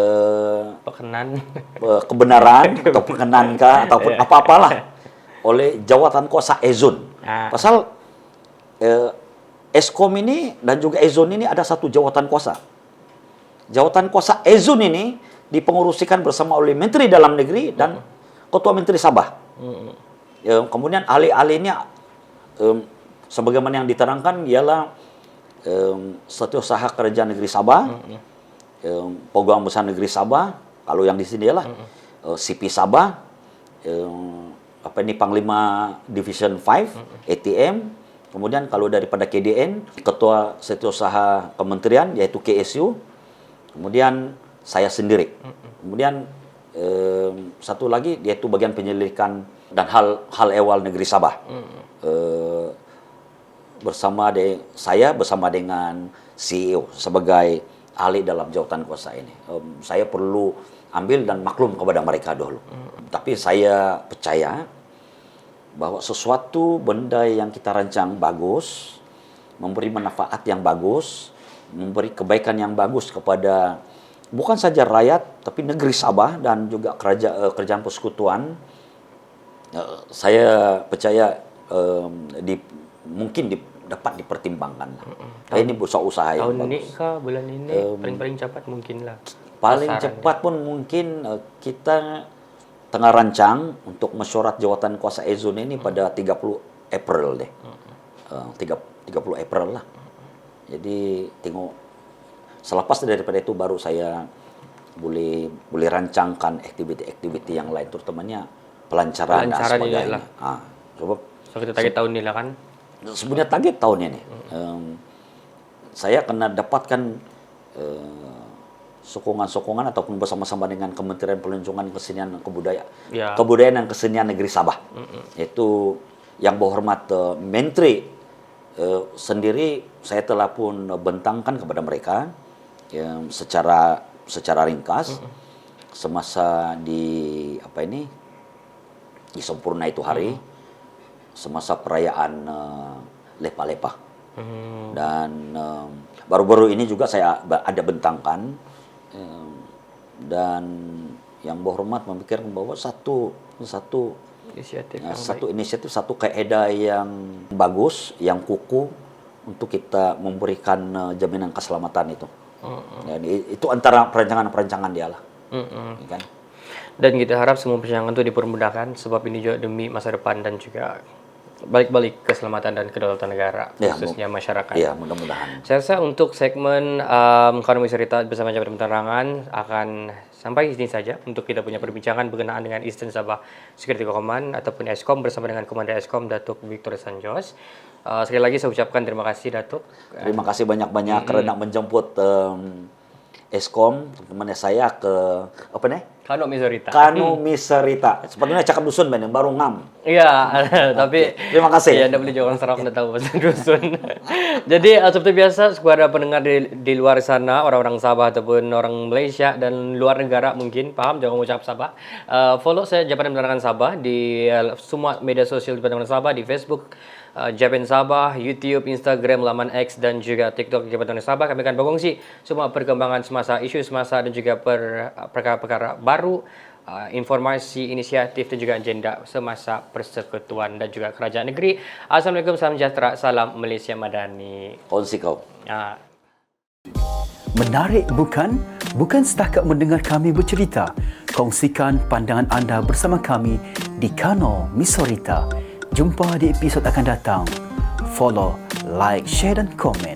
C: kebenaran atau perkenankah ataupun apa-apalah oleh jawatan kuasa E-Zone. Pasal Eskom ini dan juga E-Zone ini ada satu jawatan kuasa. Jawatan kuasa E-Zone ini dipengurusikan bersama oleh Menteri Dalam Negeri dan Ketua Menteri Sabah. Kemudian ahli-ahlinya sebagaimana yang diterangkan ialah Setiausaha Kerajaan Negeri Sabah, Peguam Besar Negeri Sabah, kalau yang di sini ialah CP Sabah, Panglima Division 5, ATM. Kemudian kalau daripada KDN, Ketua Setiausaha Kementerian, yaitu KSU. Kemudian saya sendiri. Kemudian satu lagi yaitu bagian penyelidikan dan hal ehwal negeri Sabah. Saya bersama dengan CEO sebagai ahli dalam jawatan kuasa ini. Saya perlu ambil dan maklum kepada mereka dulu. Tapi saya percaya bahwa sesuatu benda yang kita rancang bagus, memberi manfaat yang bagus, memberi kebaikan yang bagus kepada bukan saja rakyat, tapi negeri Sabah dan juga kerajaan persekutuan. Saya percaya mungkin dapat dipertimbangkan. Ini usaha yang
B: tahun
C: bagus.
B: ini kah, bulan ini paling cepat mungkin lah.
C: Paling cepat pun mungkin kita tengah rancang untuk mesyuarat jawatan kuasa Ezon ini pada 30 April deh. 30 April lah. Jadi tengok selepas daripada itu baru saya boleh rancangkan aktiviti-aktiviti yang lain, terutamanya pelancaran dan sebagainya. Coba.
B: So kita target tahun ini lah kan?
C: Sebenarnya target tahun ini. Saya kena dapatkan sokongan-sokongan ataupun bersama-sama dengan Kementerian Peluncuran Kesenian dan Kebudayaan dan Kesenian Negeri Sabah. Yaitu yang berhormat Menteri sendiri saya telah pun bentangkan kepada mereka secara ringkas semasa di sempurna itu hari, semasa perayaan Lepa-Lepa. Dan baru-baru ini juga saya ada bentangkan, dan yang berhormat memikirkan bahwa satu inisiatif, satu kaidah yang bagus, yang kukuh untuk kita memberikan jaminan keselamatan itu. Dan itu antara perancangan-perancangan dia lah. Kan?
B: Dan kita harap semua perancangan itu dipermudahkan, sebab ini juga demi masa depan dan juga balik-balik keselamatan dan kedaulatan negara, khususnya masyarakat.
C: Ya, mudah-mudahan.
B: Saya rasa untuk segmen Ekonomi Cerita bersama Jabatan Penerangan akan sampai di sini saja untuk kita punya perbincangan berkenaan dengan Eastern Sabah Security Command ataupun ESCOM bersama dengan Komandan ESCOM Datuk Victor Sanjos. Sekali lagi saya ucapkan terima kasih Datuk.
C: Terima kasih banyak-banyak kerana menjemput ESCOM, teman-teman saya ke
B: Kano Misorita.
C: Kano Misorita. Sepatutnya cakap dusun yang baru ngam.
B: Iya, tapi
C: terima kasih.
B: Ya, enggak boleh juga orang Sarawak enggak tahu bahasa dusun. Jadi seperti biasa kepada pendengar di luar sana, orang-orang Sabah ataupun orang Malaysia dan luar negara mungkin paham jangan mengucap Sabah. Follow saya Jabatan Penerangan Sabah di semua media sosial Jabatan Penerangan Sabah, di Facebook Jabatan Sabah, YouTube, Instagram, laman X dan juga TikTok Jabatan Sabah. Kami akan berkongsi semua perkembangan semasa, isu semasa dan juga perkara-perkara baru, informasi, inisiatif dan juga agenda semasa persekutuan dan juga kerajaan negeri. Assalamualaikum, salam sejahtera, salam Malaysia Madani.
C: Kongsi kau.
A: Menarik bukan? Bukan setakat mendengar kami bercerita. Kongsikan pandangan anda bersama kami di Kano Misorita. Jumpa di episod akan datang. Follow, like, share dan komen.